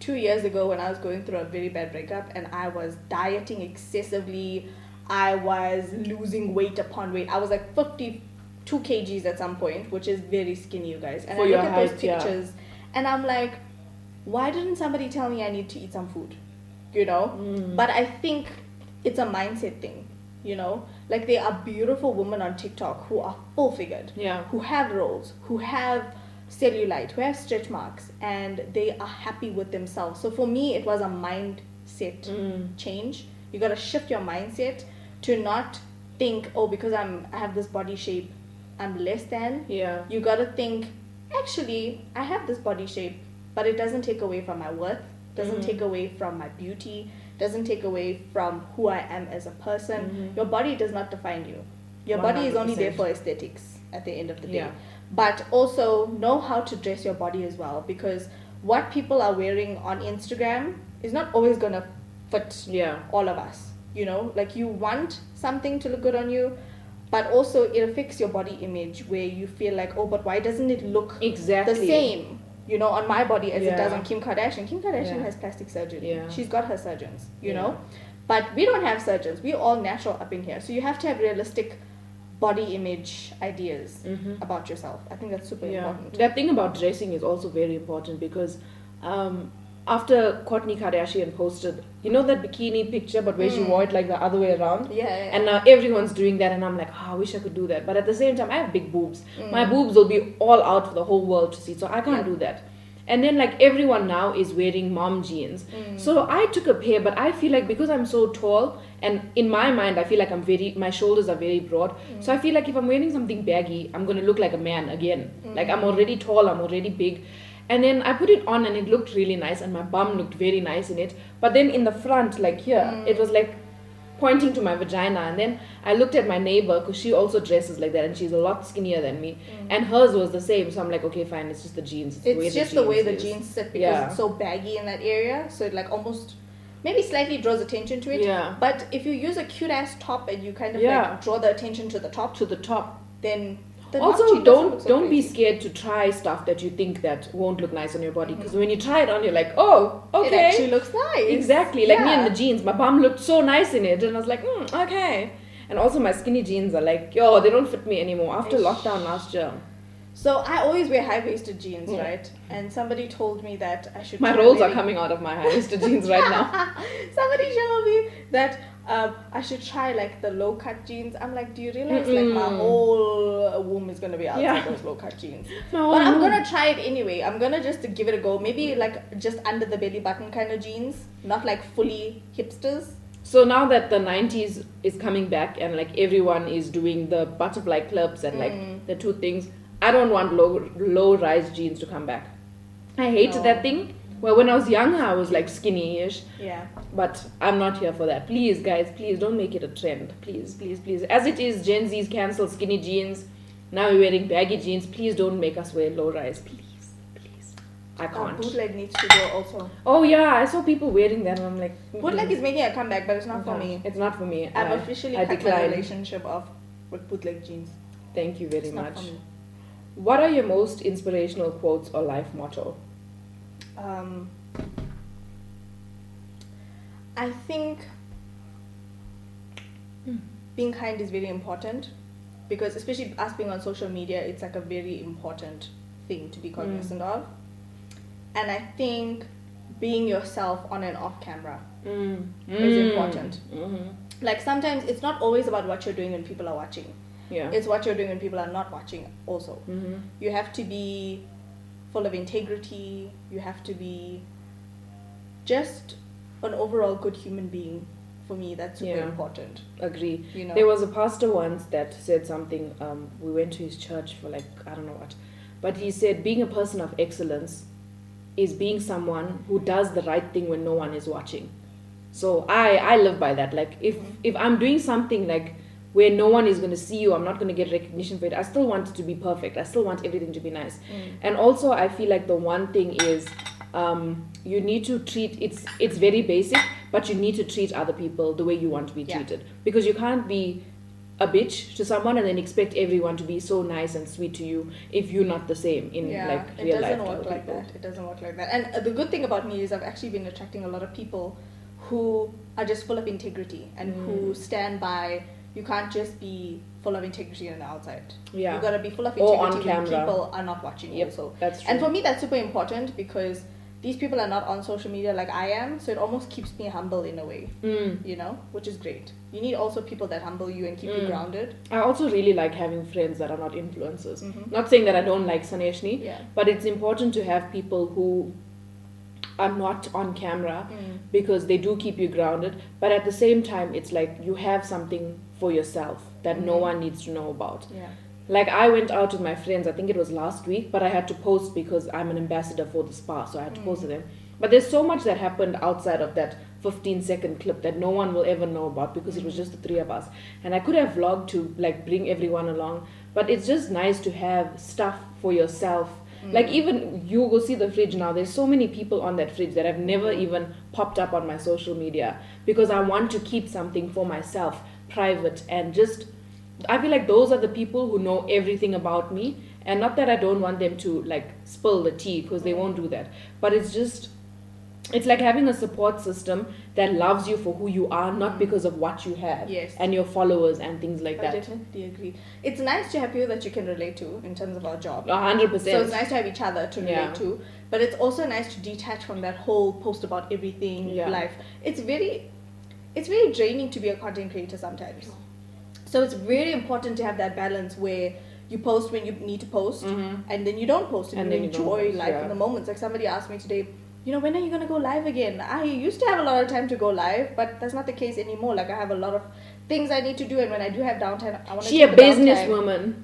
2 years ago when I was going through a very bad breakup, and I was dieting excessively. I was losing weight upon weight. I was like 52 kgs at some point, which is very skinny, you guys. And For I your look at those height, yeah. pictures, and I'm like, why didn't somebody tell me I need to eat some food? You know? But I think it's a mindset thing. You know, like, there are beautiful women on TikTok who are full figured, Yeah. who have rolls, who have cellulite, who have stretch marks, and they are happy with themselves. So for me, it was a mindset change. You gotta shift your mindset to not think, oh, because I have this body shape, I'm less than. Yeah. You gotta think, actually, I have this body shape, but it doesn't take away from my worth, doesn't take away from my beauty, doesn't take away from who I am as a person. Your body does not define you. Your body is only there 100%. for aesthetics at the end of the day. Yeah. But also know how to dress your body as well, because what people are wearing on Instagram is not always gonna fit Yeah. all of us. You know, like, you want something to look good on you, but also it affects your body image where you feel like, oh, but why doesn't it look Exactly. the same, you know, on my body as it does Yeah. on Kim Kardashian? Kim Kardashian Yeah. has plastic surgery. Yeah. She's got her surgeons, you Yeah. know. But we don't have surgeons. We're all natural up in here. So you have to have realistic body image ideas about yourself. I think that's super important. That thing about dressing is also very important because after Kourtney Kardashian posted, you know, that bikini picture, but where she wore it like the other way around? Yeah. And now everyone's doing that, and I'm like, I wish I could do that. But at the same time, I have big boobs. My boobs will be all out for the whole world to see, so I can't do that. And then, like, everyone now is wearing mom jeans. So I took a pair, but I feel like because I'm so tall, and in my mind, I feel like my shoulders are very broad. So I feel like if I'm wearing something baggy, I'm going to look like a man again. Like, I'm already tall, I'm already big. And then I put it on and it looked really nice and my bum looked very nice in it. But then in the front, like here, it was like pointing to my vagina. And then I looked at my neighbor because she also dresses like that and she's a lot skinnier than me. And hers was the same. So I'm like, okay, fine, it's just the jeans. It's just the way the jeans sit because it's so baggy in that area. So it like almost maybe slightly draws attention to it. Yeah. But if you use a cute ass top and you kind of like draw the attention to the top, then also don't be scared to try stuff that you think that won't look nice on your body, because when you try it on you're like, oh, okay, it actually looks nice. Exactly. Like me and the jeans, my bum looked so nice in it and I was like, okay. And also my skinny jeans are like, yo, they don't fit me anymore after lockdown last year. So I always wear high-waisted jeans, right? And somebody told me that I should... My rolls are coming out of my high-waisted jeans right now. Somebody told me that I should try like the low-cut jeans. I'm like, do you realize like my whole womb is going to be outside those low-cut jeans? But I'm going to try it anyway. I'm going to just give it a go. Maybe like just under the belly button kind of jeans. Not like fully hipsters. So now that the 90s is coming back and like everyone is doing the butterfly clips and like the two things... I don't want low-rise jeans to come back. I hated that thing. Well, when I was younger, I was like skinny-ish. Yeah. But I'm not here for that. Please, guys, please don't make it a trend. Please, please, please. As it is, Gen Z's cancel skinny jeans. Now we're wearing baggy jeans. Please don't make us wear low-rise. Please, please. I can't. Bootleg needs to go also. Oh, yeah. I saw people wearing that and I'm like... Bootleg is making a comeback, but it's not for me. It's not for me. I've officially cut my relationship off with bootleg jeans. Thank you very much. What are your most inspirational quotes or life motto? I think being kind is very important, because especially us being on social media, it's like a very important thing to be cognizant of. And I think being yourself on and off camera is important. Like sometimes it's not always about what you're doing when people are watching. Yeah. It's what you're doing when people are not watching also. You have to be full of integrity. You have to be just an overall good human being. For me, that's super important. Agree. You know? There was a pastor once that said something, we went to his church for like, I don't know what. But he said, being a person of excellence is being someone who does the right thing when no one is watching. So I live by that. Like if I'm doing something like where no one is going to see you, I'm not going to get recognition for it, I still want it to be perfect. I still want everything to be nice. And also I feel like the one thing is you need to treat, it's very basic, but you need to treat other people the way you want to be treated. Because you can't be a bitch to someone and then expect everyone to be so nice and sweet to you if you're not the same in like real life. It doesn't work like that. It doesn't work like that. And the good thing about me is I've actually been attracting a lot of people who are just full of integrity and who stand by. You can't just be full of integrity on the outside. Yeah. You gotta be full of integrity when people are not watching you also. That's true. And for me that's super important because these people are not on social media like I am, so it almost keeps me humble in a way. You know? Which is great. You need also people that humble you and keep you grounded. I also really like having friends that are not influencers. Not saying that I don't like Saneshni, but it's important to have people who are not on camera because they do keep you grounded, but at the same time it's like you have something for yourself that no one needs to know about. Like I went out with my friends, I think it was last week, but I had to post because I'm an ambassador for the spa, so I had to post to them. But there's so much that happened outside of that 15-second clip that no one will ever know about because it was just the three of us. And I could have vlogged to like bring everyone along, but it's just nice to have stuff for yourself. Like even you go see the fridge now, there's so many people on that fridge that have never even popped up on my social media because I want to keep something for myself private, and just I feel like those are the people who know everything about me. And not that I don't want them to like spill the tea, because they won't do that, but it's like having a support system that loves you for who you are, not because of what you have and your followers and things like that. I definitely agree. It's nice to have people that you can relate to in terms of our job. 100%. So it's nice to have each other to relate to, but it's also nice to detach from that whole post about everything life. It's very draining to be a content creator sometimes. So it's very important to have that balance where you post when you need to post and then you don't post and you enjoy life in the moments. Like somebody asked me today, you know, when are you going to go live again? I used to have a lot of time to go live, but that's not the case anymore. Like I have a lot of things I need to do, and when I do have downtime, I want to She a businesswoman.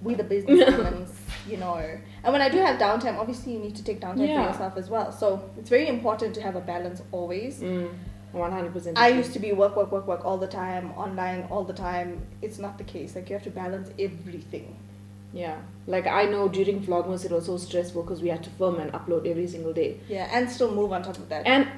We the businesswomen, you know. And when I do have downtime, obviously you need to take downtime Yeah. for yourself as well. So it's very important to have a balance always. 100%. I used to be work all the time, online all the time. It's not the case. Like you have to balance everything. Yeah. Like I know during Vlogmas it was so stressful because we had to film and upload every single day. Yeah, and still move on top of that. And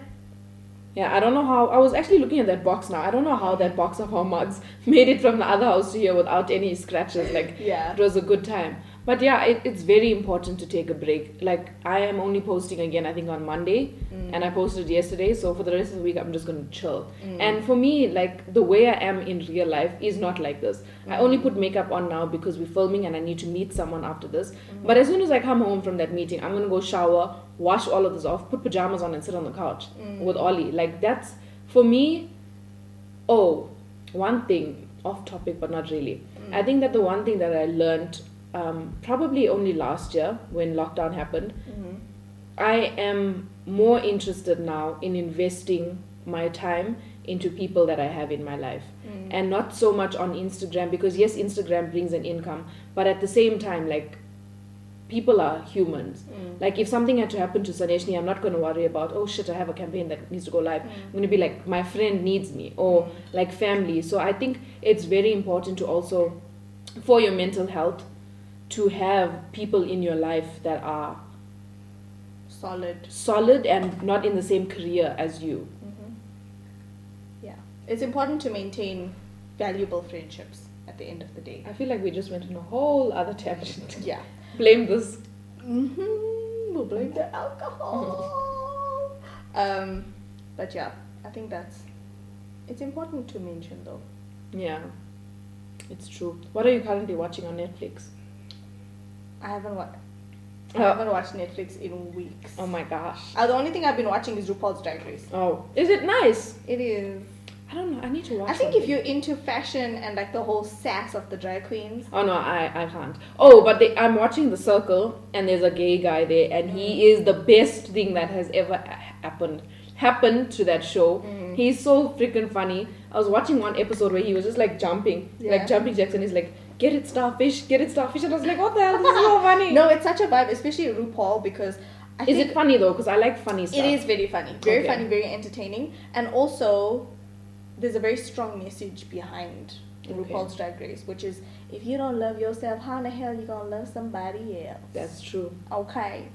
yeah, I don't know how. I was actually looking at that box now. I don't know how that box of our mugs made it from the other house to here without any scratches. Like, Yeah. it was a good time. But yeah, it's very important to take a break. Like, I am only posting again, I think, on Monday. And I posted yesterday. So for the rest of the week, I'm just going to chill. And for me, like, the way I am in real life is not like this. I only put makeup on now because we're filming and I need to meet someone after this. But as soon as I come home from that meeting, I'm going to go shower, wash all of this off, put pajamas on and sit on the couch with Ollie. Like, that's, for me, one thing, off topic but not really. I think that the one thing that I learned probably only last year when lockdown happened, I am more interested now in investing my time into people that I have in my life and not so much on Instagram, because yes, Instagram brings an income, but at the same time, like, people are humans. Like, if something had to happen to Saneshni, I'm not going to worry about, oh shit, I have a campaign that needs to go live. I'm going to be like, my friend needs me, or like family. So I think it's very important to also, for your mental health, to have people in your life that are solid and not in the same career as you. Yeah, it's important to maintain valuable friendships at the end of the day. I feel like we just went on a whole other tangent. Yeah. Blame this. We'll blame the alcohol. But yeah, I think it's important to mention though. Yeah, it's true. What are you currently watching on Netflix? I haven't watched Netflix in weeks. Oh my gosh. The only thing I've been watching is RuPaul's Drag Race. Oh, is it nice? It is. I don't know. I need to watch. I think something. if you're into fashion and like the whole sass of the drag queens. Oh no, I can't. Oh, but I'm watching The Circle, and there's a gay guy there, and he is the best thing that has ever happened to that show. He's so freaking funny. I was watching one episode where he was just like jumping, like jumping jacks, and he's like, get it starfish, and I was like, what the hell, this is so funny. No, it's such a vibe, especially RuPaul, because I think it funny though? Because I like funny stuff. it is very funny, very funny, very entertaining, and also there's a very strong message behind RuPaul's Drag Race, which is, if you don't love yourself, how the hell you gonna love somebody else? That's true. Okay.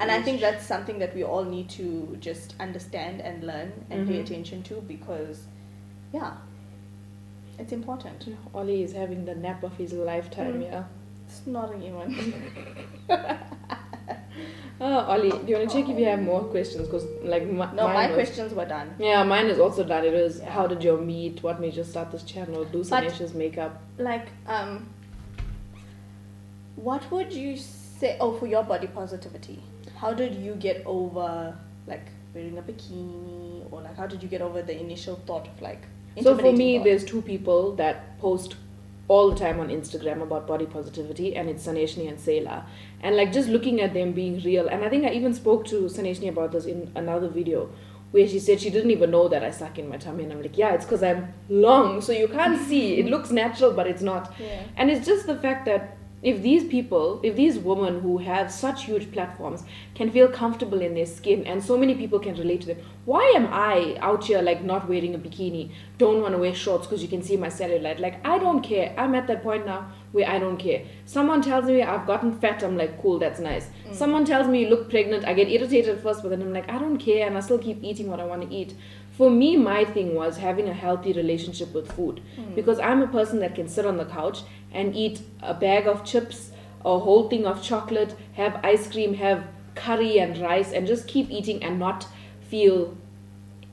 And I think that's something that we all need to just understand and learn and pay attention to, because yeah, it's important. Ollie is having the nap of his lifetime. It's not even. Ollie, do you want to check if you have more questions? Because like my questions were done. Yeah, mine is also done. It was, how did you meet? What made you start this channel? Do Sanesh's makeup? Like, what would you say? Oh, for your body positivity, how did you get over like wearing a bikini, or like how did you get over the initial thought of like? So for me, there's two people that post all the time on Instagram about body positivity, and it's Saneshni and Sela. And like just looking at them being real, and I think I even spoke to Saneshni about this in another video where she said she didn't even know that I suck in my tummy, and I'm like, yeah, it's because I'm long, so you can't see. It looks natural, but it's not. Yeah. And it's just the fact that if these women who have such huge platforms can feel comfortable in their skin, and so many people can relate to them, why am I out here like not wearing a bikini, don't want to wear shorts because you can see my cellulite? Like, I don't care. I'm at that point now where I don't care. Someone tells me I've gotten fat, I'm like, cool, that's nice. Someone tells me you look pregnant, I get irritated first, but then I'm like, I don't care, and I still keep eating what I want to eat. For me, my thing was having a healthy relationship with food, because I'm a person that can sit on the couch and eat a bag of chips, a whole thing of chocolate, have ice cream, have curry and rice, and just keep eating and not feel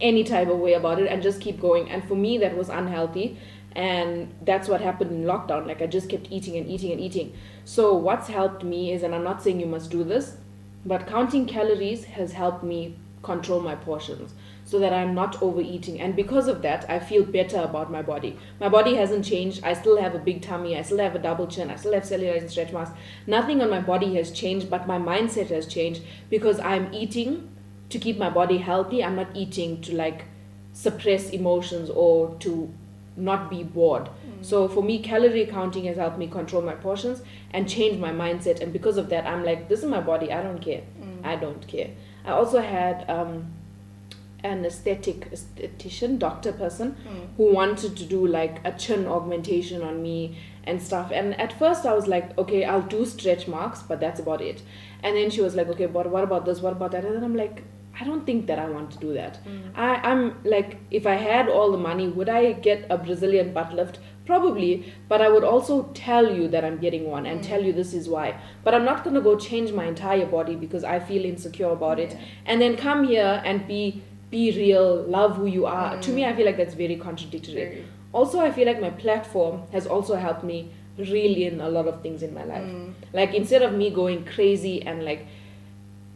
any type of way about it, and just keep going. And for me, that was unhealthy, and that's what happened in lockdown. Like, I just kept eating and eating and eating. So what's helped me is, and I'm not saying you must do this, but counting calories has helped me control my portions so that I'm not overeating, and because of that I feel better about my body. My body hasn't changed. I still have a big tummy, I still have a double chin, I still have cellulite and stretch marks. Nothing on my body has changed, but my mindset has changed, because I'm eating to keep my body healthy. I'm not eating to like suppress emotions or to not be bored. So for me, calorie counting has helped me control my portions and change my mindset. And because of that, I'm like, this is my body. I don't care. I don't care. I also had an esthetician, doctor person who wanted to do like a chin augmentation on me and stuff. And at first I was like, okay, I'll do stretch marks, but that's about it. And then she was like, okay, but what about this? What about that? And then I'm like, I don't think that I want to do that. I'm like, if I had all the money, would I get a Brazilian butt lift? Probably, but I would also tell you that I'm getting one and tell you this is why. But I'm not going to go change my entire body because I feel insecure about it. And then come here and be real, love who you are. To me, I feel like that's very contradictory. Also, I feel like my platform has also helped me reel in a lot of things in my life. Like, instead of me going crazy and like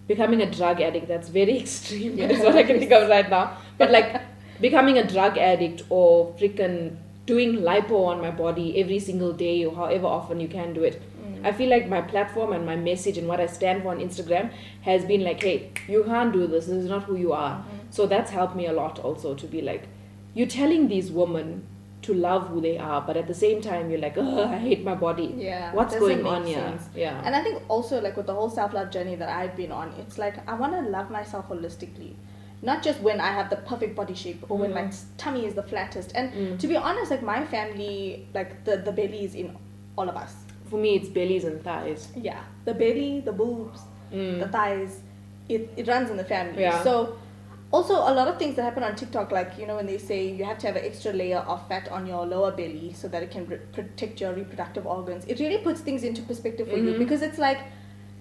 becoming a drug addict, that's very extreme. That's what I can think of right now. But like becoming a drug addict or freaking doing lipo on my body every single day or however often you can do it. I feel like my platform and my message and what I stand for on Instagram has been like, hey, you can't do this. This is not who you are. So that's helped me a lot also to be like, you're telling these women to love who they are, but at the same time you're like, oh, I hate my body. Yeah, what's doesn't going on make here? sense. Yeah. And I think also like with the whole self-love journey that I've been on, it's like I want to love myself holistically, not just when I have the perfect body shape or when my tummy is the flattest. And to be honest, like my family, like the belly is in all of us. For me, it's bellies and thighs. Yeah, the belly, the boobs, the thighs, it runs in the family. Yeah. So also a lot of things that happen on TikTok, like, you know, when they say you have to have an extra layer of fat on your lower belly so that it can protect your reproductive organs, it really puts things into perspective for you, because it's like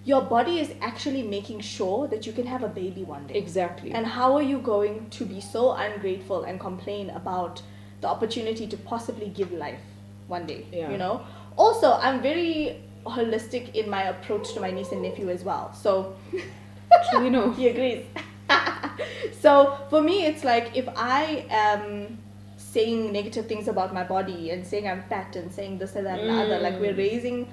your body is actually making sure that you can have a baby one day. Exactly. And how are you going to be so ungrateful and complain about the opportunity to possibly give life one day? Yeah. You know? Also, I'm very holistic in my approach to my niece and nephew as well. So, you know, he agrees. So, for me, it's like if I am saying negative things about my body and saying I'm fat and saying this and that and the other, like we're raising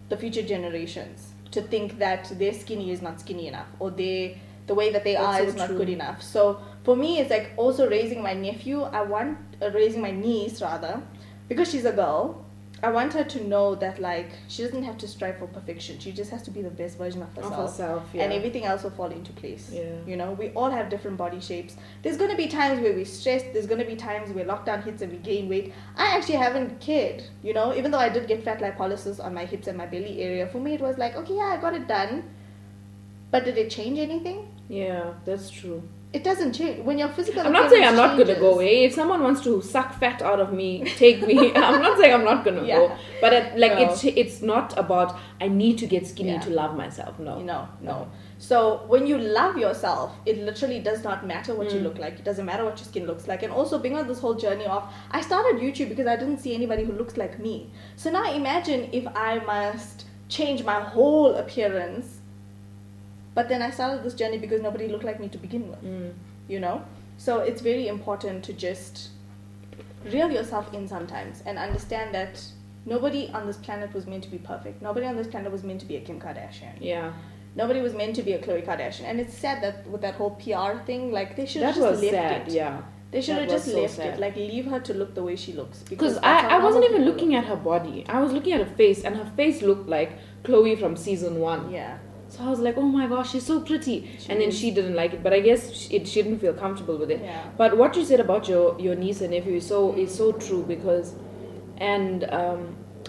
the future generations to think that their skinny is not skinny enough, or the way that they are is not good enough. So for me, it's like also raising my nephew. I want raising my niece rather, because she's a girl. I want her to know that like she doesn't have to strive for perfection. She just has to be the best version of herself. Yeah. And everything else will fall into place. Yeah. You know, we all have different body shapes. There's going to be times where we're stressed. There's going to be times where lockdown hits and we gain weight. I actually haven't cared, you know, even though I did get fat lipolysis on my hips and my belly area. For me, it was like, okay, yeah, I got it done. But did it change anything? Yeah, that's true. It doesn't change. When your physical I'm not saying I'm not going to changes- go away. If someone wants to suck fat out of me, take me. I'm not saying I'm not going to go. But it's not about I need to get skinny to love myself. No. So when you love yourself, it literally does not matter what you look like. It doesn't matter what your skin looks like. And also being on this whole journey of, I started YouTube because I didn't see anybody who looks like me. So now imagine if I must change my whole appearance. But then I started this journey because nobody looked like me to begin with, you know? So it's very important to just reel yourself in sometimes and understand that nobody on this planet was meant to be perfect. Nobody on this planet was meant to be a Kim Kardashian. Yeah. Nobody was meant to be a Khloe Kardashian. And it's sad that with that whole PR thing, like they should have That just was left sad, it. yeah. They should have That was just so left sad. it. Like leave her to look the way she looks. Because that's how I wasn't normal even people looking at her body. I was looking at her face, and her face looked like Chloe from season 1. Yeah. So I was like, oh my gosh, she's so pretty. And then is. she didn't like it, but I guess she didn't feel comfortable with it. Yeah. But what you said about your niece and nephew is so true, because, and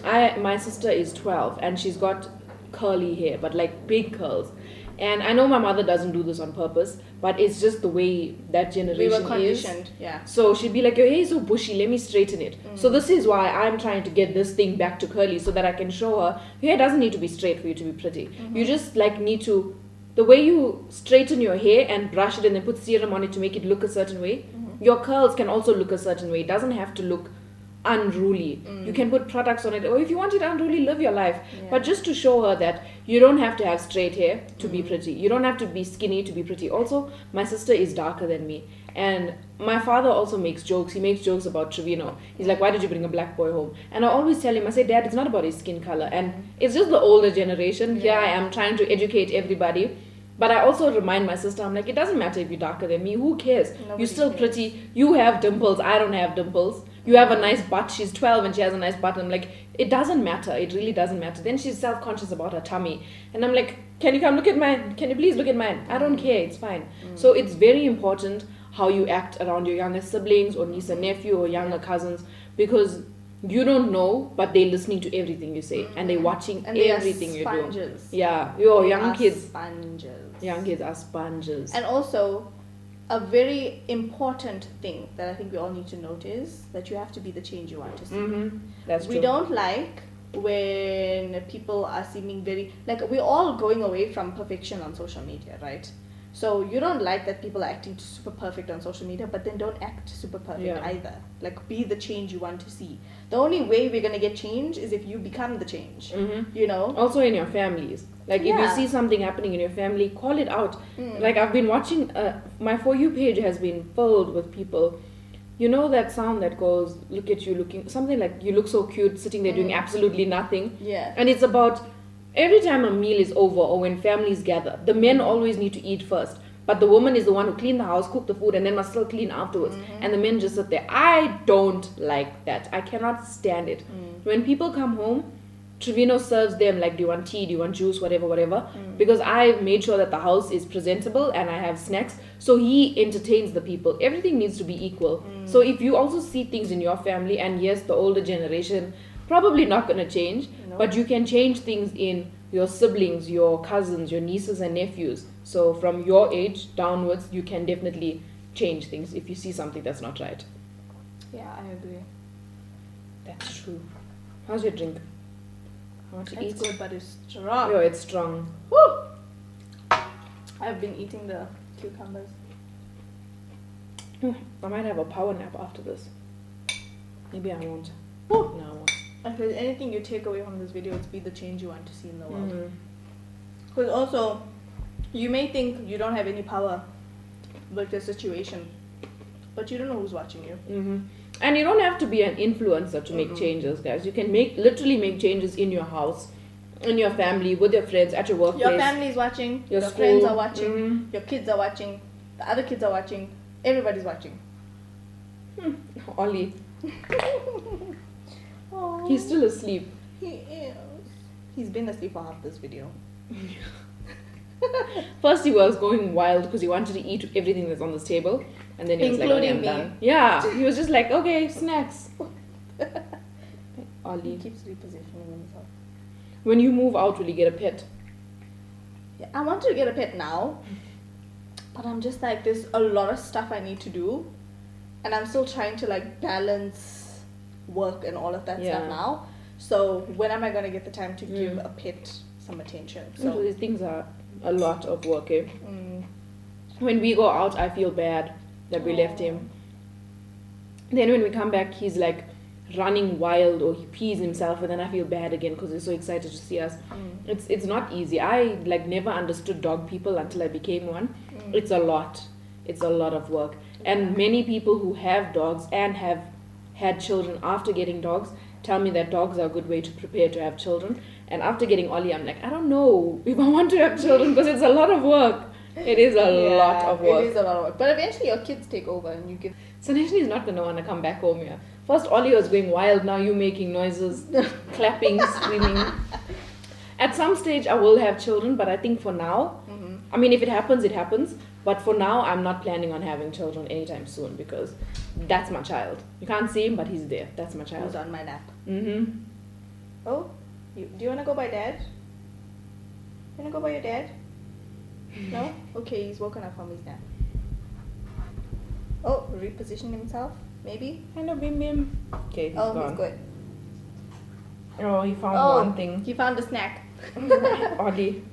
my sister is 12 and she's got curly hair, but like big curls. And I know my mother doesn't do this on purpose, but it's just the way that generation We were is. conditioned, yeah. So she'd be like, your hair is so bushy, let me straighten it. So this is why I'm trying to get this thing back to curly, so that I can show her, your hair doesn't need to be straight for you to be pretty. You just like need to, the way you straighten your hair and brush it and then put serum on it to make it look a certain way, your curls can also look a certain way. It doesn't have to look unruly. You can put products on it, or if you want it unruly, live your life. But just to show her that you don't have to have straight hair to be pretty. You don't have to be skinny to be pretty. Also, my sister is darker than me, and my father also makes jokes. He makes jokes about Trevino. He's like, why did you bring a black boy home? And I always tell him, I say, Dad, it's not about his skin color, and it's just the older generation. Here I am trying to educate everybody. But I also remind my sister, I'm like, it doesn't matter if you're darker than me. Who cares? Nobody You're still cares. pretty. You have dimples. I don't have dimples. You have a nice butt. She's 12 and she has a nice butt. I'm like, it doesn't matter. It really doesn't matter. Then she's self-conscious about her tummy. And I'm like, can you come look at mine? Can you please look at mine? I don't care. It's fine. So it's very important how you act around your younger siblings or niece and nephew or younger cousins, because you don't know, but they're listening to everything you say and they're watching And they everything are you do. sponges. Yeah, They young are kids. Sponges. Young kids are sponges. And also, a very important thing that I think we all need to note is that you have to be the change you want to see. That's true. We don't like when people are seeming very, like, we're all going away from perfection on social media, right? So you don't like that people are acting super perfect on social media, but then don't act super perfect either. Like, be the change you want to see. The only way we're going to get change is if you become the change, you know? Also in your families. Like, if you see something happening in your family, call it out. Like, I've been watching, my For You page has been filled with people. You know that sound that goes, look at you looking, something like, you look so cute sitting there doing absolutely nothing. Yeah. And it's about, every time a meal is over or when families gather, the men always need to eat first. But the woman is the one who cleaned the house, cooked the food, and then must still clean afterwards. And the men just sit there. I don't like that. I cannot stand it. When people come home, Trevino serves them like, do you want tea, do you want juice, whatever. Because I made sure that the house is presentable and I have snacks. So he entertains the people. Everything needs to be equal. So if you also see things in your family, and yes, the older generation, probably not going to change, but you can change things in your siblings, your cousins, your nieces and nephews. So from your age downwards, you can definitely change things if you see something that's not right. Yeah, I agree. That's true. How's your drink? I want to It's eat. good, but it's strong. Oh, it's strong. Woo! I've been eating the cucumbers. I might have a power nap after this. Maybe I won't. Woo! No, I won't. If there's anything you take away from this video, it's be the change you want to see in the world. Mhm. Because also, you may think you don't have any power with the situation, but you don't know who's watching you. And you don't have to be an influencer to make changes, guys. You can literally make changes in your house, in your family, with your friends, at your workplace. Your family is watching, your school. friends are watching, your kids are watching, the other kids are watching, everybody's watching. Ollie, Oh, he's still asleep. he is. He's been asleep for half this video. First he was going wild because he wanted to eat everything that's on this table, and then he was like, okay, Including I'm me. done. Yeah, he was just like, okay, snacks. He Ollie, keeps repositioning himself. when you move out, will you get a pet? Yeah, I want to get a pet now, but I'm just like, there's a lot of stuff I need to do, and I'm still trying to like balance work and all of that Yeah. stuff now. So when am I gonna get the time to give a pet some attention? So So these things are a lot of work. Eh? mm, When we go out, I feel bad that we left him. Then when we come back, he's like running wild or he pees himself, and then I feel bad again because he's so excited to see us. It's not easy. I like never understood dog people until I became one. It's a lot. It's a lot of work. And many people who have dogs and have had children after getting dogs tell me that dogs are a good way to prepare to have children. And after getting Ollie, I'm like, I don't know if I want to have children because it's a lot of work. It is a lot of work. It is a lot of work. But eventually your kids take over and you give. So Nashni is not going to want to come back home here. First Ollie was going wild, now you making noises, clapping, screaming. At some stage I will have children, but I think for now, I mean if it happens, it happens. But for now, I'm not planning on having children anytime soon because that's my child. You can't see him, but he's there. That's my Who's child. on my lap? Mm-hmm. Oh, do you want to go by dad? You want to go by your dad? No? Okay, he's woken up from his nap. Oh, repositioning himself? Maybe? Hello, Bim Bim. Okay, he's Oh, gone. he's good. Oh, he found Oh, one thing. he found a snack. Ollie.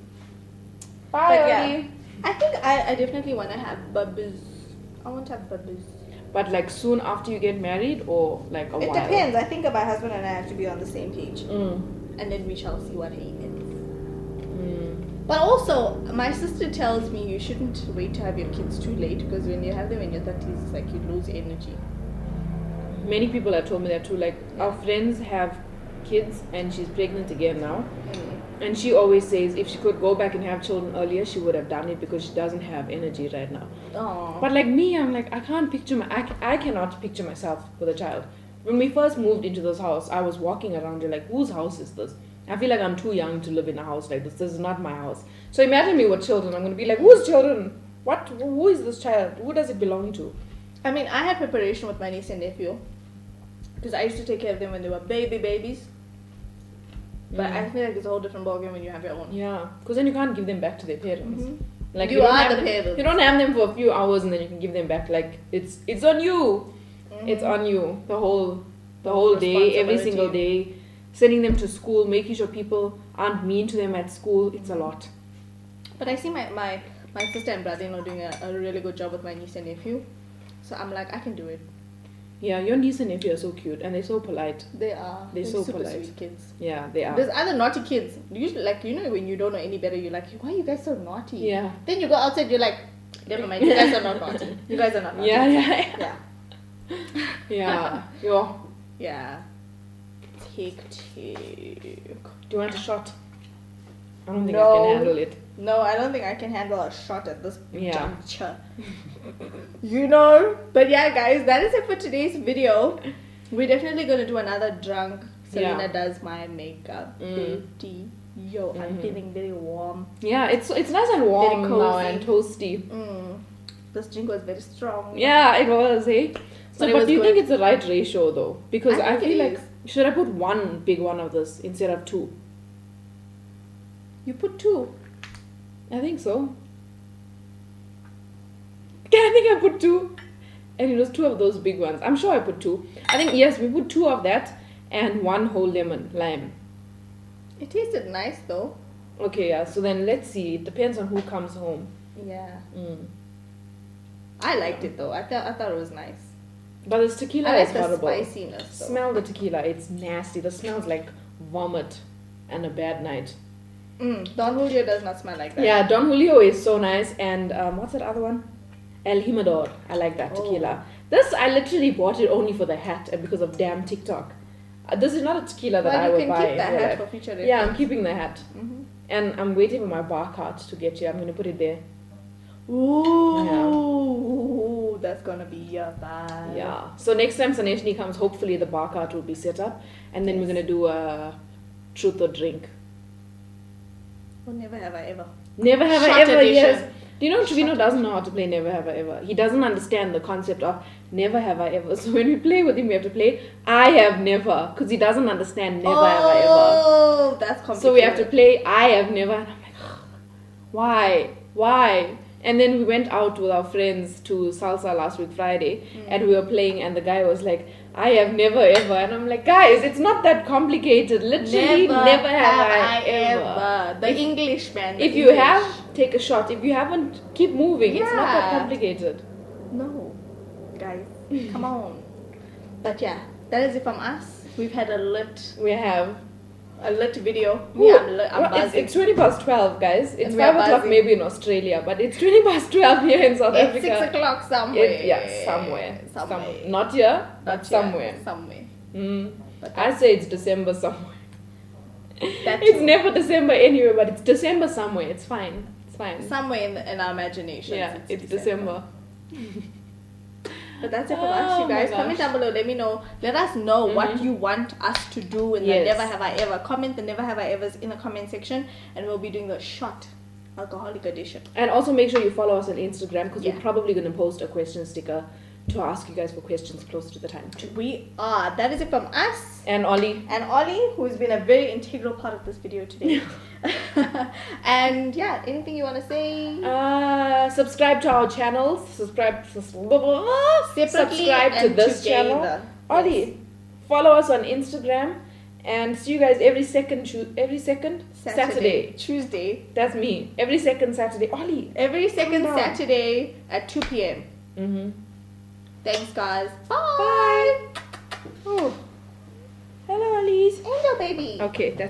But Bye, yeah, Ollie. I think I definitely want to have bubbles. I want to have bubbles. But like soon after you get married or like a It while? depends. I think my husband and I have to be on the same page. Mm. And then we shall see what he is. Mm. But also, my sister tells me you shouldn't wait to have your kids too late because when you have them in your 30s, it's like you lose energy. Many people have told me that too. Like our friends have kids and she's pregnant again now. And she always says if she could go back and have children earlier, she would have done it because she doesn't have energy right now. Oh. But like me, I'm like, I can't picture I cannot picture myself with a child. when we first moved into this house, I was walking around here like, whose house is this? I feel like I'm too young to live in a house like this. This is not my house. So imagine me with children. I'm going to be like, whose children? What? Who is this child? Who does it belong to? I mean, I had preparation with my niece and nephew because I used to take care of them when they were babies. But I feel like it's a whole different ballgame when you have your own. Yeah, because then you can't give them back to their parents. Mm-hmm. Like you are the parents. You don't have them for a few hours and then you can give them back. Like it's on you. Mm-hmm. It's on you the whole day, every single day. Sending them to school, making sure people aren't mean to them at school. It's a lot. But I see my sister and brother-in-law doing a really good job with my niece and nephew. So I'm like, I can do it. Yeah, your niece and nephew are so cute and they're so polite. They are. They're so super polite. Sweet kids. Yeah, they are. There's other naughty kids. Usually, like, you know, when you don't know any better, you're like, why are you guys so naughty? Yeah. Then you go outside, you're like, never mind, you guys are not naughty. You guys are not naughty. Yeah. Yeah. Yeah. Yeah. Take. Do you want a shot? I don't think I No. can handle it. No, I don't think I can handle a shot at this Yeah. juncture. You know? But yeah, guys, that is it for today's video. We're definitely going to do another drunk. Selena does my makeup. Baby. Yo, I'm feeling very warm. Yeah, it's nice and warm Very now cozy. and toasty. This drink was very strong. Yeah, it was, eh? So, But it but was do you good. think it's the right ratio though? Because I I think feel it like, is. should I put one big one of this instead of two? You put 2. I think so. I think I put 2. And it was 2 of those big ones. I'm sure I put 2. I think, yes, we put 2 of that and 1 whole lime. It tasted nice though. Okay, yeah. So then let's see. It depends on who comes home. Yeah. Mm. I liked it though. I thought it was nice. But this tequila I like is the horrible. spiciness though. Smell the tequila. It's nasty. The smells like vomit and a bad night. Don Julio does not smell like that. Yeah, Don Julio is so nice. And what's that other one? El Jimador. I like that tequila. This, I literally bought it only for the hat and because of damn TikTok. This is not a tequila that I would buy. You can keep that in real hat life. for future reference. Yeah, I'm keeping the hat. Mm-hmm. And I'm waiting for my bar card to get here. I'm going to put it there. Ooh, that's gonna be a vibe. Yeah. So next time Saneshni comes, hopefully the bar cart will be set up. And then we're going to do a truth or drink. Oh, never have I ever. Never have Shot I ever, edition. yes. Do you know Trevino doesn't know how to play Never Have I Ever? He doesn't understand the concept of Never Have I Ever. So when we play with him, we have to play I Have Never. Because he doesn't understand Never Have I Ever. Oh, that's complicated. So we have to play I Have Never. And I'm like, why? And then we went out with our friends to salsa last week Friday, and we were playing, and the guy was like, I have never ever. And I'm like, guys, it's not that complicated. Literally, never have I ever. The English man. If you have, take a shot. If you haven't, keep moving. It's not that Yeah. complicated. No, guys, come on. But yeah, that is it from us. We've had a lit video. Ooh, Yeah, I'm well, buzzing. it's 20 past 12, guys. It's And we are 5 o'clock buzzing. maybe in Australia, but it's 20 past 12 here in South It's Africa. 6 o'clock somewhere. Somewhere. Somewhere. Not here, but Not here, somewhere. Somewhere. But I say it's December somewhere. that It's too. never December anywhere, but it's December somewhere. It's fine. It's fine. Somewhere in our imagination. Yeah, it's December. But that's it from us, you Oh my guys. Comment gosh. down below. Let me know. Let us know what you want us to do in Yes. the Never Have I Ever. Comment the Never Have I Evers in the comment section, and we'll be doing the shot alcoholic edition. And also make sure you follow us on Instagram because Yeah. we're probably going to post a question sticker to ask you guys for questions closer to the time. We are. That is it from us. And Ollie. And Ollie, who's been a very integral part of this video today. And yeah, anything you want to say? Subscribe to our channels. Subscribe to Separately this and channel. together. Ollie, Yes. follow us on Instagram and see you guys every second Saturday. Tuesday. That's me. Every second Saturday. Ollie. Every second Calm down. Saturday at 2 p.m. Mm-hmm. Thanks, guys. Bye. Bye. Oh. Hello, Alice. Angel baby. Okay, that's